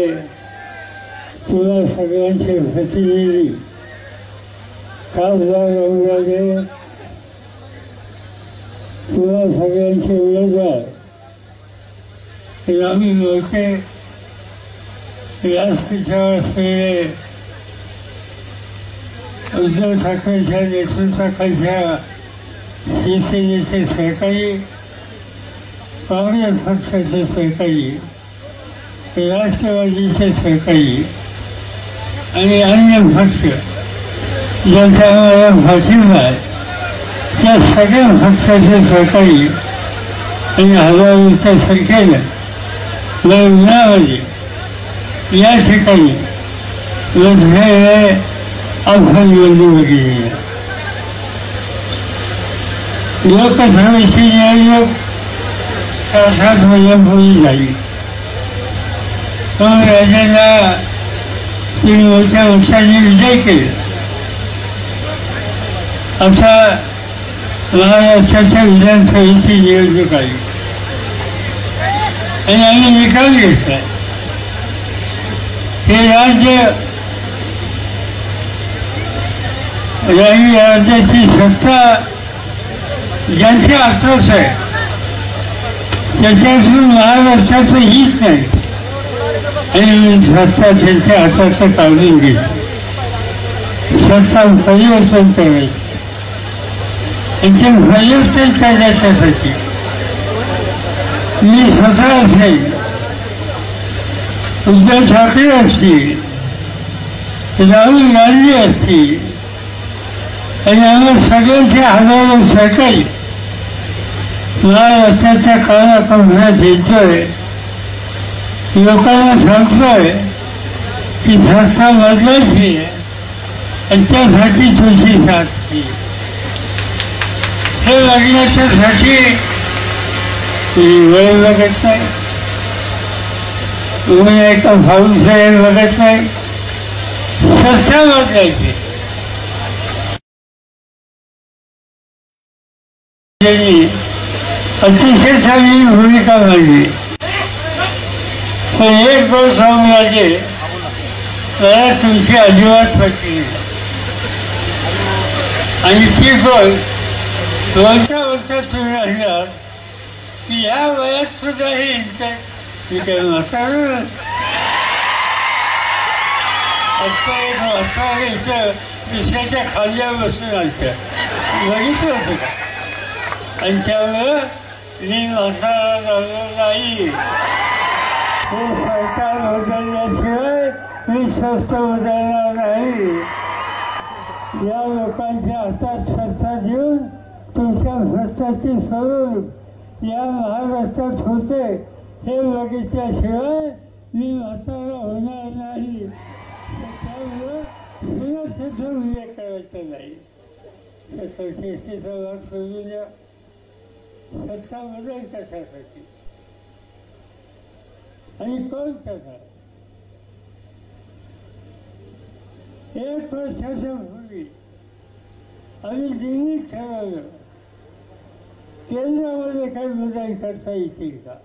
तुला सगळ्यांची प्रतिनिधी खासदार ओमराजे, तुला सगळ्यांचे उमेदवार आम्ही मोठे व्यासपीठावर असलेले उद्धव ठाकरेंच्या नेतृत्वाखालच्या शिवसेनेचे सहकारी, काँग्रेस पक्षाचे सहकारी, राष्ट्रवादीचे सहकारी आणि अन्य पक्ष ज्यांचा आम्हाला पाठिंबा आहे त्या सगळ्या पक्षाचे सहकारी आणि हजारोच्या संख्येनं उन्हाळ्यामध्ये या ठिकाणी अपघात निवडणूक गेली. लोकसभेची निवडणूक 7 महिन्यांपूर्वी झाली. राज्याला 3 मोठ्या पक्षांनी विजय केला. आता महाराष्ट्राच्या विधानसभेची निवडणूक आली आणि आम्ही निकाल घेतला. हे राज्याची सत्ता ज्यांच्या हातात आहे त्याच्यापासून महाराष्ट्राचं हीच नाही आणि सत्ता त्यांच्या हाताचं काढून घेतली. सत्ता परिवर्तन करायचं, त्यांचे परिवर्तन करण्यासाठी मी स्वतः असेल, उद्धव ठाकरे असतील, राहुल गांधी असतील आणि आम्हाला सगळ्यांचे हजारो सहकारी महाराष्ट्राच्या कानाकोपऱ्यात येतोय, लोकांना सांगतोय की सत्ता बदलायची आणि त्यासाठी तुझी साथ हे लग्नाच्यासाठी वेळ बघत नाही, तुम्ही एका भाऊसाहेब बघत नाही, सत्ता बदलायची. अतिशय चांगली भूमिका मांडली. पण एक गोष्ट म्हणजे मला तुमची अजिबात पटली आणि ती गोष्ट वर्षात तुम्ही असणार की या वयात सुद्धा हे मी काही म्हातारं आता एक म्हातारं दुसऱ्याच्या खाल्ल्या बसून आलत्या बघितलं होतं का? आणि त्यामुळं मी म्हातारा झालो नाही. हे सरकार बदलल्याशिवाय मी स्वस्थ बदलणार नाही. या लोकांच्या हातात सत्ता देऊन तुमच्या भ्रष्टाची स्वरूप या महाराष्ट्रात होते हे बघितल्याशिवाय मी म्हातारा होणार नाही. त्यामुळं पुन्हा सुद्धा उल्लेख करायचा नाही. 66 भाग सोडून द्या. सत्ता बदल कशासाठी आणि कोण करणार? 1 वर्षाच्या पूर्वी आम्ही दिल्लीत ठरवलं केंद्रामध्ये काही बदल करता येतील का?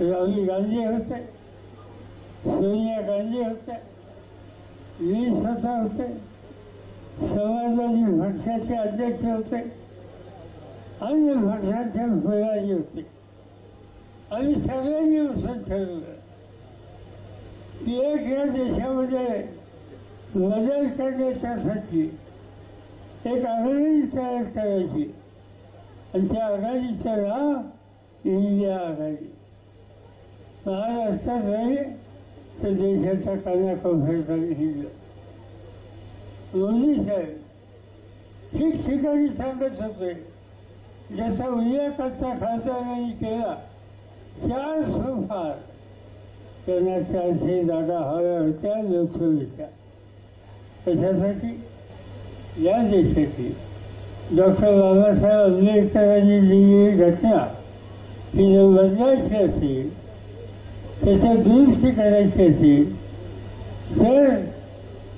राहुल गांधी होते, सोनिया गांधी होत्या, मी स्वतः होते, समाजवादी पक्षाचे अध्यक्ष होते, अन्य पक्षाचे पुढारी होते. आम्ही सगळ्यांनी बसून ठरवलं की एक या देशामध्ये बदल करण्यासाठी एक आघाडी तयार करायची आणि त्या आघाडीचं नाव इंडिया आघाडी. महाराष्ट्रात नाही तर देशाच्या कानाकोपऱ्यात हिंडलं. मोदी साहेब ठिकठिकाणी सांगत होते ज्याचा उल्लेखचा खासदारांनी केला 4 सोफार त्यांना 400 जागा हव्या होत्या लोकसभेच्या. कशासाठी? या देशाची डॉक्टर बाबासाहेब आंबेडकरांनी लिहिलेली घटना ही जर बदलायची असेल त्याच्यात दुरुस्ती करायची असेल तर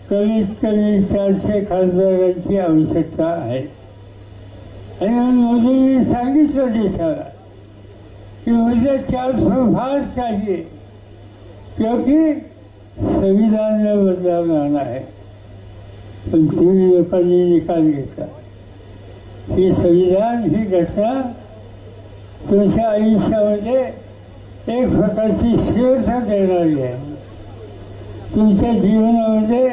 कमीत कमी 400 खासदारांची आवश्यकता आहे. आणि मोदींनी सांगितलं देशाला कि मुझे 400 भाग चाहिए क्योंकि संविधान में बदलाव लाना है. पण तुम्ही लोकांनी निकाल घेतला. ही संविधान ही घटना तुमच्या आयुष्यामध्ये एक प्रकारची स्थिरता देणारी आहे. तुमच्या जीवनामध्ये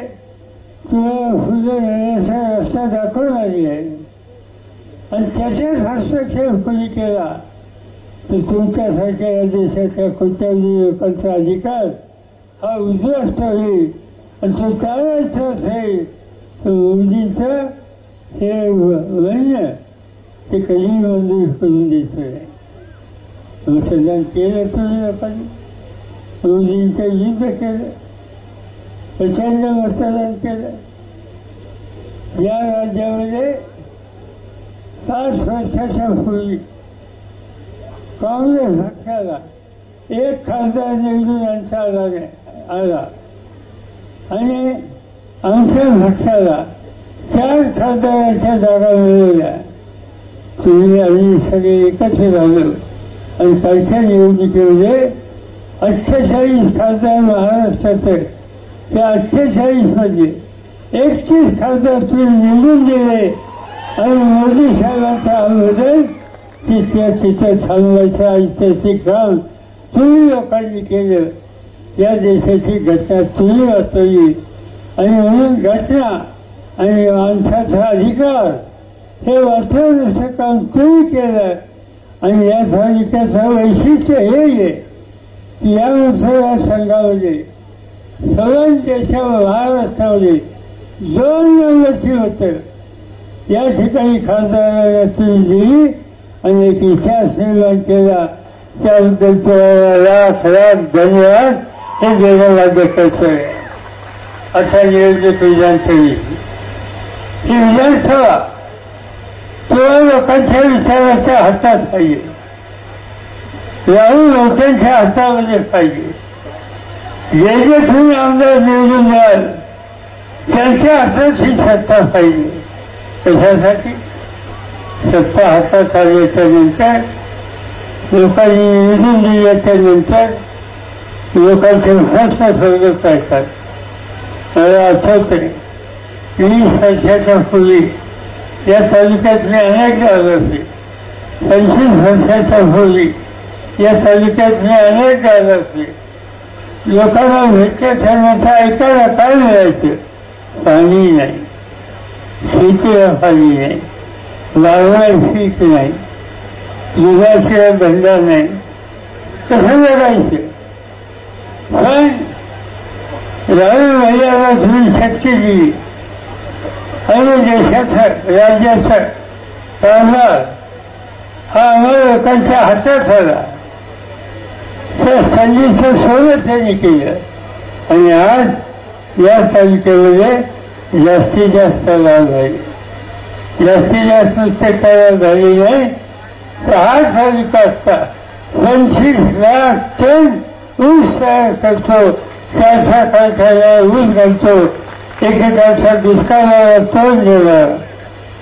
तुम्हाला पुढे येण्याचा रस्ता दाखवणारी आहे. आणि त्याच्याच हस्तक्षेप कोणी केला तर तुमच्यासारख्या या देशाच्या कोट्यावधी लोकांचा अधिकार हा उद्ध्वस्त होईल. आणि तो चालायचा असेल तर मोदींचं हे म्हणणं ते कधी मंजूर करून द्यायचं आहे. मतदान केलं तुम्ही लोकांनी, मोदींचं युद्ध केलं, प्रचंड मतदान केलं. या राज्यामध्ये 5 वर्षाच्या पूर्वी काँग्रेस पक्षाला 1 खासदार निवडून आमचा आला आणि आमच्या पक्षाला 4 खासदारांच्या जागा मिळवल्या. तुम्ही आम्ही सगळे एकत्र झालो आणि कालच्या निवडणुकीमध्ये 48 खासदार महाराष्ट्राचे त्या 48 मध्ये 31 खासदार तुम्ही निवडून दिले आणि मोदी साहेबांच्या बदल तिथं थांबवायचं ऐतिहासिक काम तुम्ही लोकांनी केलं. या देशाची घटना तुम्ही वाचवली आणि म्हणून घटना आणि माणसाचा अधिकार हे वाचवण्याचं काम तुम्ही केलं. आणि या तालुक्याचं वैशिष्ट्य हे आहे की या मतदारसंघामध्ये सगळ्या देशावर महाराष्ट्रामध्ये 2 नंबरची होतं. या ठिकाणी खासदारांना तुम्ही दिली आणि एक इतिहास निर्माण केला. त्याबद्दल तुम्हाला लाख धन्यवाद हे देणं माझं कर्तव्य. आता निवडणूक विधानसभेची ही विधानसभा तुम्हा लोकांच्या विचाराच्या हातात पाहिजे, राहुल लोकांच्या हातामध्ये पाहिजे. जे जे तुम्ही आमदार निवडून द्याल त्यांच्या हातात ही सत्ता पाहिजे. कशासाठी? सत्ता हातात आल्याच्या नंतर लोकांनी निवडून दिल्याच्या नंतर लोकांचे प्रश्न सोडत करतात. मला आठवतंय 20 वर्षाच्या पूर्वी या तालुक्यातले अनेक गाव असते, 25 वर्षाच्या पूर्वी या तालुक्यातले अनेक गाव असते. लोकांना भेटल्या ठरण्याचं ऐकायला काय मिळायचं? पाणी नाही, शेतीला पाणी नाही, लागवड पीक नाही, दुधाशिवाय भंडार नाही. कसं जगायचं? पण राहुल भैयाला तुम्ही शक्ती दिली आणि देशाचा राज्याचा कारभार हा आम्हाला लोकांच्या हातात आला. त्या संधीचं सोनं त्यांनी केलं आणि आज या तालुक्यामध्ये जास्तीत जास्त लाभ झाले. जास्तीत जास्त नुसते झाले नाही तर हा तालुका असता 25 लाख टन ऊस तयार करतो, 4 कारखान्याला ऊस घालतो, एकेकाचा दुष्काळाला तोंड देणार,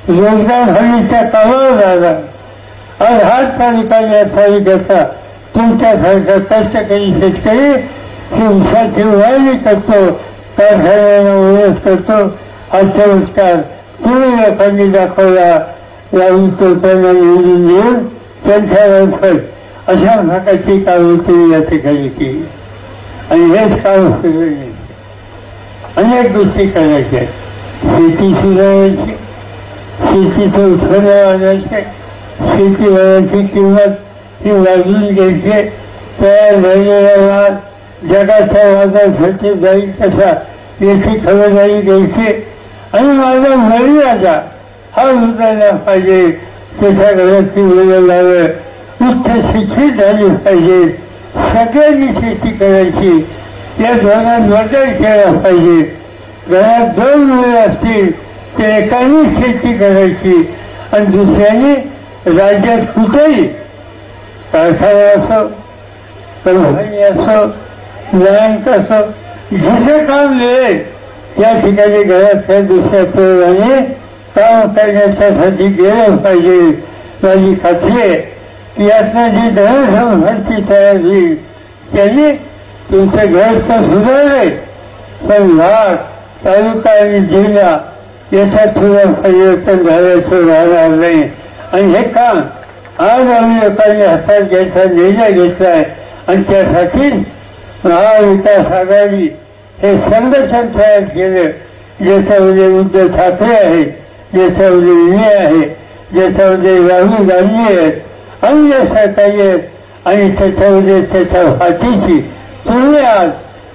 रोजगार हमीच्या कामावर झाला. आज हा तालुका या तालुक्याचा तुमच्यासारखा कष्टकरी शेतकरी ही ऊसाची उभारणी करतो, कारखान्याला मदत करतो. हा चमत्कार तुम्ही लोकांनी दाखवला. राहुल त्यांना निवडून देऊन त्यांच्यामार्फत अशा प्रकारची कामं तुम्ही या ठिकाणी केली आणि हेच काम केलं. अनेक गोष्टी करायच्या, शेती सुधारायची, शेतीचं उत्पन्न वाढवायचे, शेतीमालाची किंमत ही वाढवून घ्यायची, तयार झालेला माल जगाच्या बाजारपेठेत जाईल कसा याची खबरदारी घ्यायची आणि माझा मर्यादा हा उतरला पाहिजे. त्याच्या घराची मुलं लावं, उच्च शिक्षित झाली पाहिजे, सगळ्यांनी शेती करायची, या धोरणात बदल केला पाहिजे. घरात 2 मुलं असतील तर एकाने शेती करायची आणि दुसऱ्याने राज्यात कुठेही कारखाना असो, कंपनी असो, बँक असो, जिथे काम मिळेल त्या ठिकाणी घरातल्या दुसऱ्या तरुणाने काम करण्याच्यासाठी गेलं पाहिजे. माझी खात्री आहे की यातनं जी धनसंपत्ती तयार होईल त्यांनी तुमचं घर तर सुधारले, पण भाग, तालुका आणि जिल्हा याच्यात सुद्धा परिवर्तन झाल्याचं राहणार नाही. आणि हे काम आज आम्ही लोकांनी हातात घ्यायचा निर्णय घेतलाय आणि त्यासाठी महाविकास आघाडी हे संघटन तयार केलं, ज्याच्यामध्ये उद्धव ठाकरे आहेत, ज्याच्यामध्ये मी आहे, ज्याच्यामध्ये राहुल गांधी आहेत, अन्य सरकारी आहेत आणि त्याच्यामध्ये त्याच्या फाटीची तुम्ही आज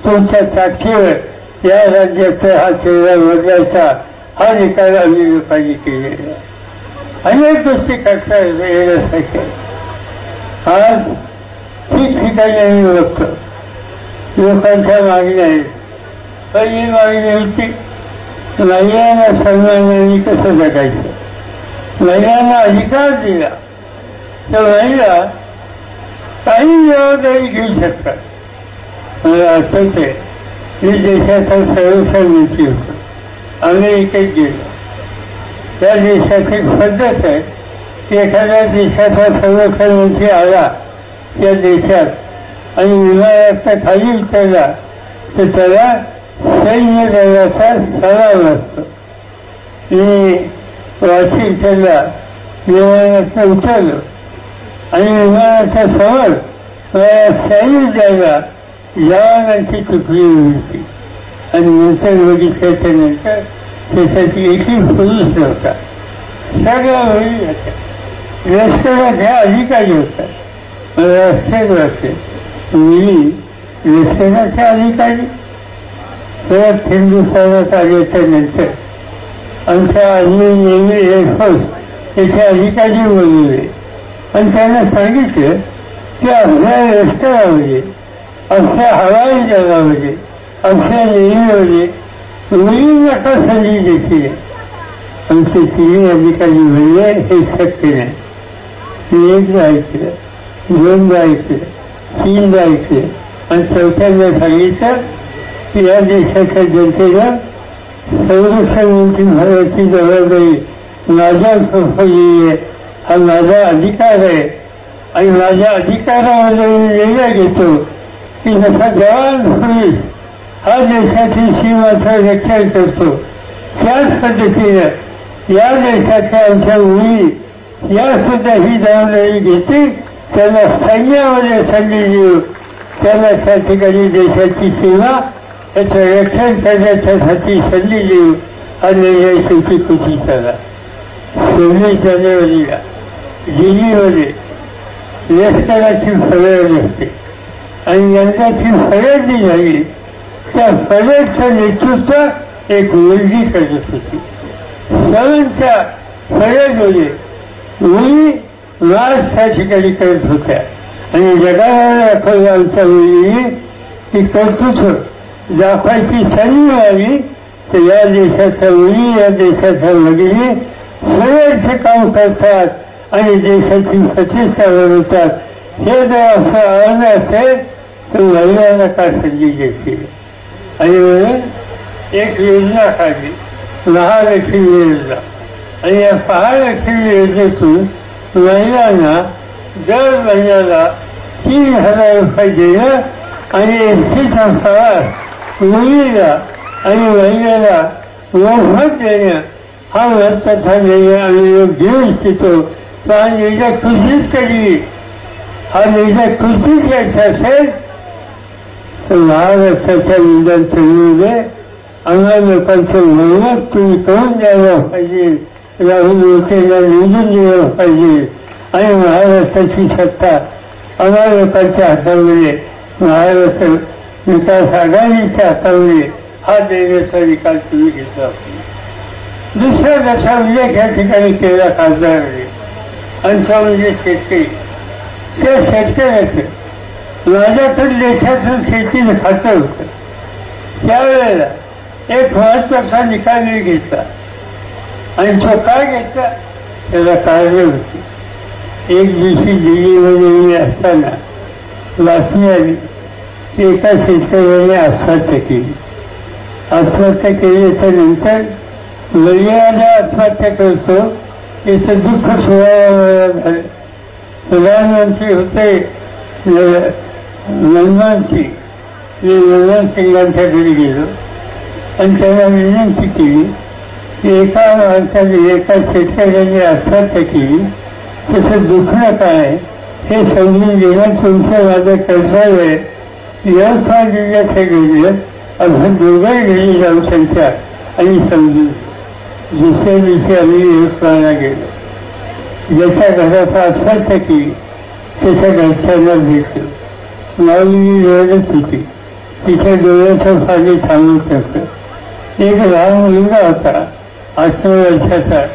तुमच्या साक्षीवर या राज्याचा हा चेहरा बदलायचा हा निकाल आम्ही लोकांनी केलेला. अनेक गोष्टी करता येण्यासारख्या आज ठिकठिकाणी आम्ही बघतो लोकांच्या मागण्या आहेत. पहिली मागणी होती महिलांना सन्मानाने कसं जगायचं, महिलांना अधिकार दिला तर महिला काही जबाबदारी घेऊ शकतात. मला आठवत आहे मी देशाचा संरक्षण मंत्री होतो, अमेरिकेत गेलो. त्या देशाची पद्धत आहे की एखाद्या देशाचा संरक्षण मंत्री आला त्या देशात आणि विमानाचा खाली उतरला तर त्याला सैन्य दलाचा सलाम असतो. मी वॉशिंग्टनला विमानाचं उतरलो आणि विमानाच्या समोर मला सैन्य द्यायला जवानांची तुकडी होती आणि नंतर बघितल्याच्या नंतर त्यासाठी एकही पुरुष नव्हता, सगळ्या मुली होत्या. लष्कराच्या अधिकारी होतात. मला आश्चर्य वाटते, मुली लष्कराच्या अधिकारी. परत हिंदुस्थानात आल्याच्या नंतर आमच्या आर्मी नेव्ही एअरफोर्स याचे अधिकारी बोलवले आणि त्यांना सांगितलं की आपल्या लष्करामध्ये, आपल्या हवाई जगामध्ये, आपल्या नेव्हीमध्ये मुलींना का संधी देते. आमचे 3 अधिकारी म्हणले हे शक्य नाही. मी एकदा ऐकलं, 2दा ऐकलं, 3दा ऐकलं आणि 4थ्यांदा सांगितलं की या देशाच्या जनतेला संरक्षण मंत्री होण्याची जबाबदारी माझ्या सोपवली आहे हा माझा अधिकार आहे आणि माझ्या अधिकारामध्ये मी निर्णय घेतो की जसा जवान पोलीस हा देशाची सीमाचं रक्षण करतो त्याच पद्धतीनं या देशाच्या आमच्या मुली या सुद्धा ही जबाबदारी घेते. त्यांना सैन्यामध्ये संधी देऊ, त्यांना त्या ठिकाणी देशाची सीमा याचं रक्षण करण्यासाठी संधी देऊ हा निर्णय शेवटी कृती झाला. 26 जानेवारीला दिल्लीमध्ये लष्कराची फरज असते आणि यंदाची फरज जी झाली त्या फरजचं नेतृत्व एक मुलगी करत होती. सर्वांच्या फरजमध्ये मुली मार्च त्या ठिकाणी करत होत्या आणि जगाला दाखवलं आमच्या मुलीने ती कर्तृत्व दाखवायची संधी मिळाली तर या देशाच्या मुली या देशाच्या भगिनी फरजचे काम करतात आणि देशाची प्रतिष्ठा बनवतात. हे जर असं आव्हान असेल तर महिलांना का संधी घ्यायची. आणि म्हणून एक योजना काढली महालक्ष्मी योजना आणि या महालक्ष्मी योजनेतून महिलांना दर महिन्याला 3,000 रुपये देणं आणि एसटीचा प्रवास मुलीला आणि महिलेला मोफत देणं हा महत्वाचा निर्णय आम्ही घेऊ इच्छितो. हा निर्णय कृतीच कधी हा निर्णय कृतीच घ्यायचा असेल तर महाराष्ट्राच्या निदान चळवळीमध्ये आम्हाला लोकांचं मेहनत तुम्ही करून द्यायला पाहिजे. राहुल मोठेला निवडून दिलं पाहिजे आणि महाराष्ट्राची सत्ता आम्हा लोकांच्या हातामध्ये महाराष्ट्र विकास आघाडीच्या हातामध्ये हा देण्याचा निकाल तुम्ही घेतला. दुसरा जसा उल्लेख या ठिकाणी केला खासदारांनी आमचा म्हणजे शेतकरी. त्या शेतकऱ्याचं माझ्याकडे देशातून शेतीचं खातं होतं त्यावेळेला एक महत्वाचा निकाल मी घेतला आणि तो काय घेतला त्याला कारण होती. एक दिवशी दिल्लीमध्ये मी असताना बातमी आली की एका शेतकऱ्याने आत्महत्या केली. आत्महत्या केल्याच्या नंतर वेळेला आत्महत्या करतो याचं दुःख 16 झालं. प्रधानमंत्री होते मनमोहन सिंग. मी मनमोहन सिंगांच्याकडे गेलो आणि त्यांना विनंती केली की एका माणसाने एका शेतकऱ्याने आत्महत्या केली त्याचं दुखणं काय हे समजून घेणं तुमचं माझं कर्तव्य आहे. व्यवस्था जिल्ह्यात हे गेलं आपण दोघंही घरी जाऊ त्यांच्या आणि समजून. दुसऱ्या दिवशी आम्ही व्यवस्थाला गेलो. ज्याच्या घरात आत्महत्या केली त्याच्या घरच्यांना भेटलो. माऊली रडत होती. तिच्या डोळ्याचं पाणी थांबत नव्हतं. एक लहान मुलगा होता 8 वर्षाचा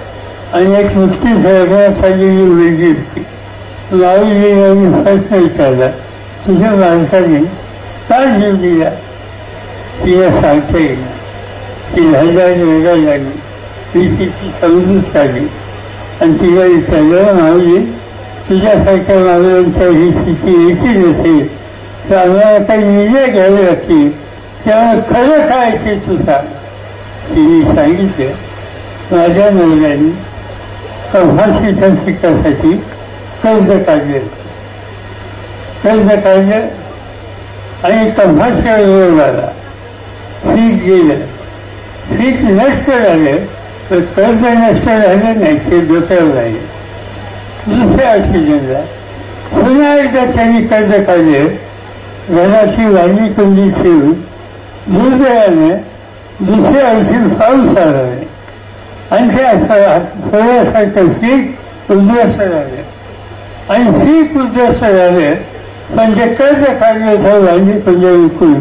आणि एक नुकतीच लग्नात आलेली मुलगी होती. माऊलीने प्रश्न विचारला तुझ्या माणसाने का जीव दिला. तिला सांगता येईल. ती रडायला लागली. मी तिची समजूत काढली आणि तिला विचारलं माऊली तुझ्यासारख्या माऊलींच्या ही स्थिती यायची नसेल तर आम्हाला काही निर्णय घ्यावे लागतील त्यामुळे खरं काय ते तू सांग. तिने सांगितलं माझ्या नवऱ्याने कव्हाशीच्या पिकासाठी कर्ज काढलं आणि कव्हाच्या विरोधाला पीक गेलं. पीक नष्ट झालं तर कर्ज नष्ट झालं नाही ते डोक्यावर राहिले. दुसऱ्या सीजनला पुन्हा एकदा त्यांनी कर्ज काढले. घराची वाणी कुंडी ठेवून दुर्दैवाने दुसऱ्या वर्षी पाऊस आला नाही आणि ते सोयासारखं पीक उद्ध्वस्त झालं आणि पीक उद्ध्वस्त झालं पण जे कर्ज काढलं होतं वाणी कुंड विकून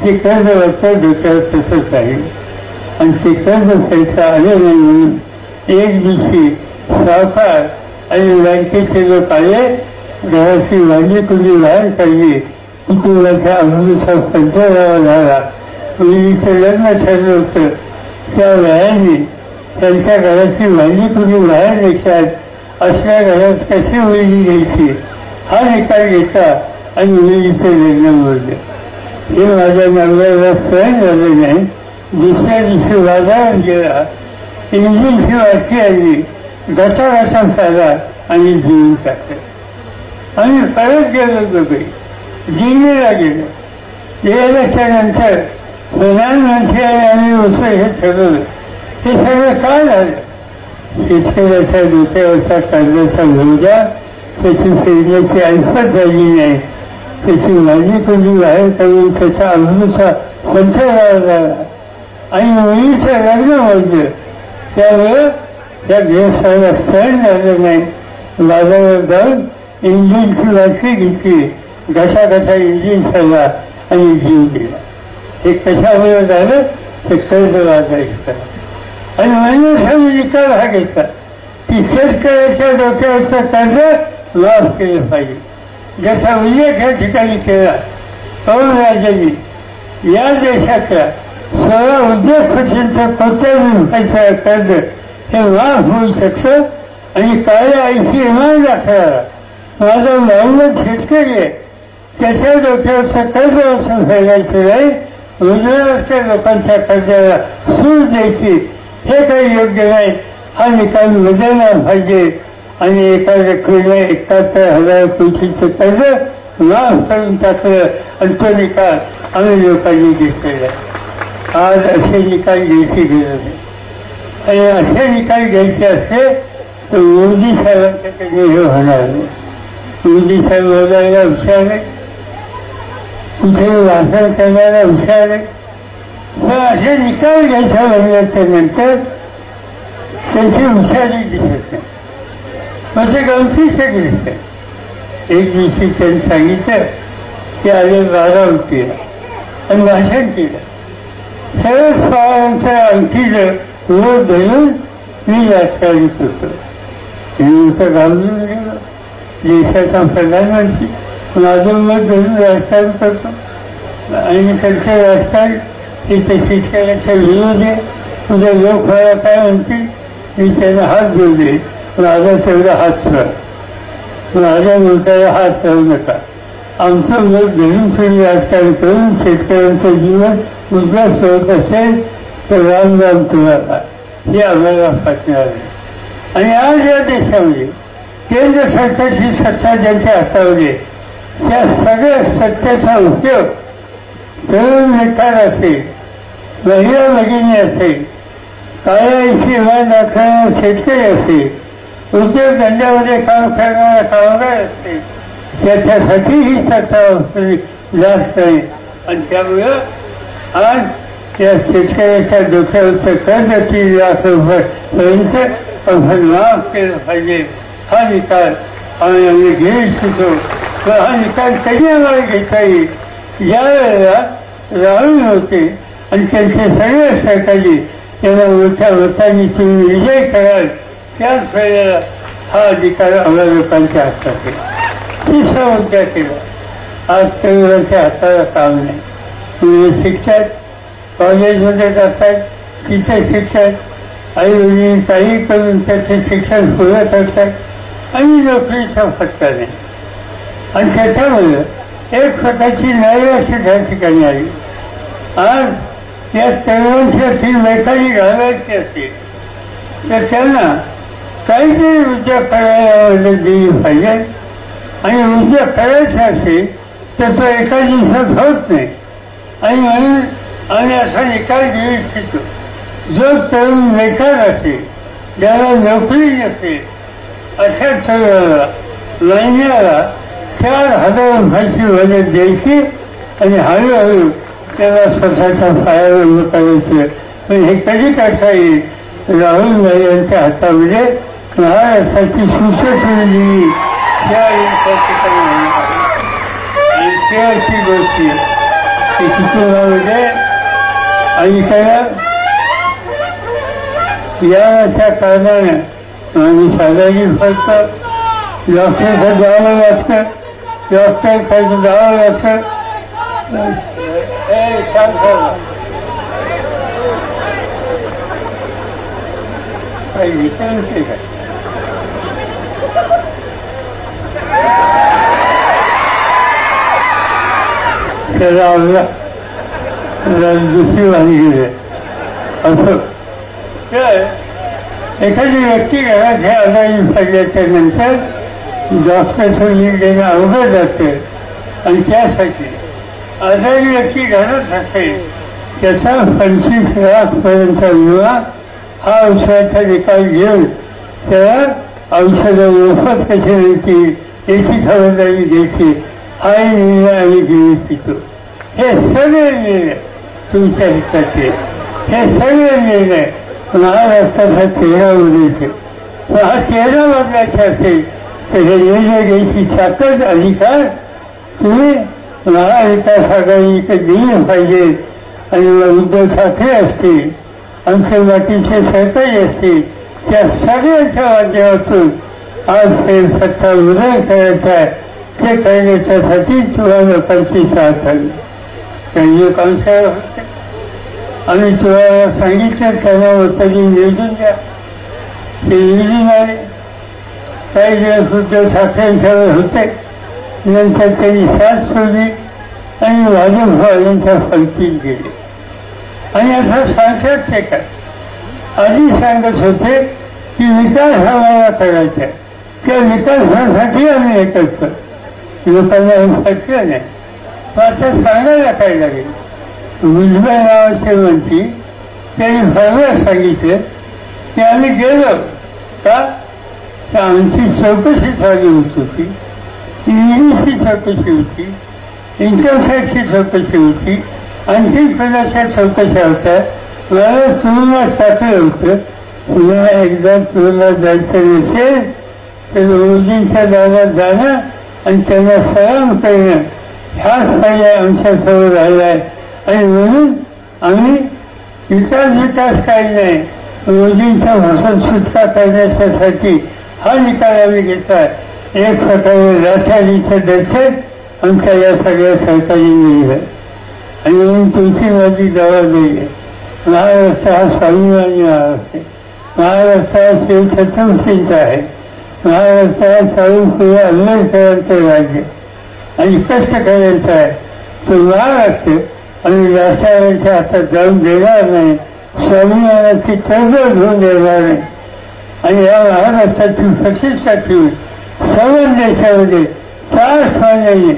ते कर्ज वाचतं डोक्यावर तसंच राहील आणि ते कर्ज पैसा आले नाही म्हणून एक दिवशी सावकार आणि बँकेचे लोक आले. घराची वाणी कुंडी बाहेर काढली. कुटुंबाच्या अमृता पंचरावा झाला. मुलीचं लग्न ठरलं होतं त्या वेळाने त्यांच्या घराची वाणी कुंडी बाहेर निघतात अशा घरात कशी मुलगी घ्यायची हा निकाल घेतला आणि मुलीचं लग्न मोडलं. हे माझ्या नवऱ्याला सहन झालं नाही. दुसऱ्या दिवशी बाजारात गेला. इंजिनची वाशी आली. गटागटात आला आणि जीवन टाकलं. आम्ही परत गेलो दोघे दिल्लीला गेलो. गेल्याच्या नंतर प्रधानमंत्री आणि उसळ हे ठरवलं. हे सगळं काय झालं? शेतकऱ्याच्या डोक्यावरचा कर्जाचा बोजा त्याची फेडण्याची ऐपत झाली नाही. त्याची माझी कोणी बाहेर काढून त्याचा अमृता पंच झाला आणि मुलीचं लग्न होतं. त्यामुळं त्या गृहस्थाला सहन झालं नाही. बाजारात जाऊन इंजिनची वाटली घेतली. घसा इंजिन ठरला आणि जीव दिला. हे कशामुळे झालं? ते कर्ज वाजायचं. आणि म्हणून हा निकाल हा घेतला की शेतकऱ्याच्या डोक्यावरचं कर्ज माफ केलं पाहिजे. जसा उल्लेख या ठिकाणी केला पवनराजांनी या देशाच्या 16 उद्योगपतींचं कोट्यावधी रुपयाचं कर्ज हे माफ होऊ शकतं. आणि काळ्या आईशी इमान दाखवायला माझा बहुमत शेतकरी आहे. त्याच्या डोक्यावरचं कर्ज वाचून फेडायचं नाही. रोजगाराच्या लोकांच्या कर्जाला सूट द्यायची हे काही योग्य नाही. हा निकाल बदलला पाहिजे. आणि एका व्यक्तीने 71,000 कोटीचं कर्ज माफ करून टाकलं आणि तो निकाल आम्ही लोकांनी घेतलेला आहे. आज असे निकाल घ्यायची गरज नाही. आणि असे निकाल घ्यायचे असते तर मोदी साहेबांच्याकडे हे होणार नाही. मोदी साहेब बोलायला हुशार आहे, कुठे भाषण करण्याला हुशार आहे. पण असे निकाल घ्यायचा म्हणल्याच्या नंतर त्यांची हुशारी दिसत नाही. म्हणजे गमतीचं दिसतं. एक दिवशी त्यांनी सांगितलं की आले 12 होती आणि भाषण केलं. शरद पवारांच्या अंगठीनं रोज धरून मी राजकारणी करतो. हिंदूचं घालून गेलं. देशाचा प्रधानमंत्री माझं मत धरून राजकारण करतो आणि त्यांचं राजकारण तिथे शेतकऱ्याच्या विरोध आहे. तुझ्या लोक मला काय म्हणतील? मी त्यांना हात जोडले. माझा तेवढा हात ठेवा. माझ्या मुलगाला हात ठेवू नका. आमचं मत धरून तुम्ही राजकारण करून शेतकऱ्यांचं जीवन उद्ध्वस्त होत असेल तर राम राम तुम्हाला हे आम्हाला फासणार आहे. आणि आज या देशामध्ये केंद्र सरकारची सत्ता ज्यांच्या हातावर आहे त्या सगळ्या सत्तेचा उपयोग तरुण बेकार असेल, महिला भगिनी असेल, काळ्या ऐशी इमान दाखवणारा शेतकरी असेल, उद्योगधंद्यामध्ये काम करणारा कामगार असेल त्याच्यासाठी ही सत्ता जास्त आहे. आणि त्यामुळं आज या शेतकऱ्याच्या डोक्यावरचं कर्ज 3 लाख रुपयापर्यंत माफ केलं पाहिजे. हा निकाल आम्ही घेऊ इच्छितो. हा निकाल कधी आम्हाला घेता येईल? ज्या वेळेला राहुल होते आणि त्यांचे सगळे सहकारी त्यांना मोठ्या मतांनी तुम्ही विजय कराल त्याच वेळेला हा अधिकार आम्हाला लोकांच्या हातात आहे. तिसरा मुद्दा केला. आज तरुणाच्या हाताला काम नाही. मुलं शिकतात, कॉलेजमध्ये जातात, तिथे शिकतात, आई वडील काही करून त्याचे शिक्षण पूर्ण करतात आणि नोकरीचा फटका नाही. आणि त्याच्यामुळे एक प्रकारची नैराश्य त्या ठिकाणी आली. आज या तरुणांची मैत्री घालायची असते तर त्यांना काहीतरी उद्योग करायला मदत दिली पाहिजे. आणि उद्योग करायचा असेल तर तो एका दिवसात होत नाही. आणि म्हणून आम्ही असा निकाल घेऊ इच्छितो. जो तरुण बेकार असेल, ज्याला नोकरी नसेल अशा तरुणाला महिन्याला 4,000 रुपयाची मदत द्यायची आणि हळूहळू त्याला स्वतःच्या पायावर उभं करायचं. पण हे कधी करता येईल? राहुल गांधी यांच्या हातामध्ये महाराष्ट्राची सुशोषण दिली त्यावेळी त्या ठिकाणी आणि ते अशी गोष्टी की कुटुंबामध्ये आणि त्याला याच्या कारणानं आम्ही साधारण फक्त डॉक्टरकडे जावं लागतं, डॉक्टरकडे जावं लागतं. काही विचारते का? त्याला आम्हाला दुसरी वाणी गेली असं एखादी व्यक्ती घरात हे आजारी पडल्याच्या नंतर डॉक्टर देणं अवघड असते आणि त्यासाठी आजारी व्यक्ती घरात असेल त्याचा 25 लाखपर्यंत विमा हा औषधाचा निकाल घेऊन त्याला औषधं मोफत कशी मिळतील याची खबरदारी घ्यायची हाही निर्णय आम्ही घेऊ इच्छितो. हे सगळे निर्णय तुमच्या हिताचे, हे सगळे निर्णय महाराष्ट्राचा चेहरा बदलते. पण हा चेहरा बदलायचा असेल तर हे निर्णय घ्यायची ताकद अधिकार तुम्ही महाविकास आघाडीकडे दिले पाहिजे. आणि उद्धव ठाकरे असतील, आमचे बाकीचे सहकारी असतील, त्या सगळ्यांच्या माध्यमातून आज हे सत्ता उदय करायचा आहे. ते करण्याच्यासाठी तुला लोकांची साथ आली. काही काउन्सिलर होते आम्ही तुम्हाला सांगितलं त्यांना तरी निवडून द्या. ते निवडून आले. काही दिवस उद्धव ठाकरेंच्यावर होते. नंतर त्यांनी साथ सोडली आणि भाजपवाल्यांच्या फलकीत गेले. आणि असं सांगतात ते काय आधी सांगत होते की विकास आम्हाला करायचा आहे. त्या विकासासाठी आम्ही हे करतो. लोकांना हे फसलं नाही. पण आता सांगायला काय लागेल. भुजबळ नावाचे मंत्री त्यांनी भरभर सांगितलं की आम्ही गेलो का तर आमची चौकशी चालू होत होती. ईडीची चौकशी होती, इन्कमटॅक्सची चौकशी होती, आणखी प्रकारच्या चौकशा होत्या. मला तुरुंगात टाकलं होतं. पुन्हा एकदा तुरुंगात जायचं नसेल तर मोदींच्या दारात जाणं आणि त्यांना सलाम करणं ह्याच पर्याय आमच्यासमोर राहिला आहे. आणि म्हणून आम्ही विकास काही नाही, मोदींच्या भाषण सुटका करण्यासाठी हा निकाल आम्ही घेतला. एक प्रकारे राष्ट्रवादीचं दर्शन आमच्या या सगळ्या सरकारने दिलं. आणि म्हणून तुमची माझी जबाबदारी आहे. महाराष्ट्र हा स्वाभिमानी महाराष्ट्र आहे. महाराष्ट्र हा शिवछत्रपतींचा आहे. महाराष्ट्र हा सावित्रीबाई आंबेडकरांचं राज्य आणि कष्टकऱ्यांचा आहे. तो महाराष्ट्र आम्ही राष्ट्रवादीच्या हातात जाऊन देणार नाही. स्वाभिमानाची तडजोड होऊन देणार नाही. आणि या महाराष्ट्राची प्रतिष्ठा ठेवून सर्व देशामध्ये त्रास मानल्याने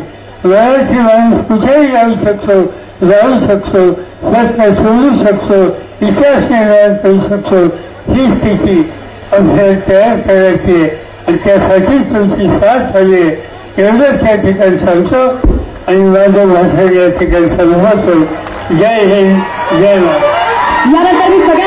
मराठी माणूस कुठेही जाऊ शकतो, राहू शकतो, प्रश्न सोडू शकतो, इतिहास निर्माण करू शकतो. ही स्थिती आपल्याला तयार करायची आहे आणि त्यासाठी तुमची साथ हवी आहे. एवढंच या ठिकाणी सांगतो आणि माझं भाषण या ठिकाणी संपवतो. जय हिंद, जय महाराष्ट्र. यानंतर मी सगळ्या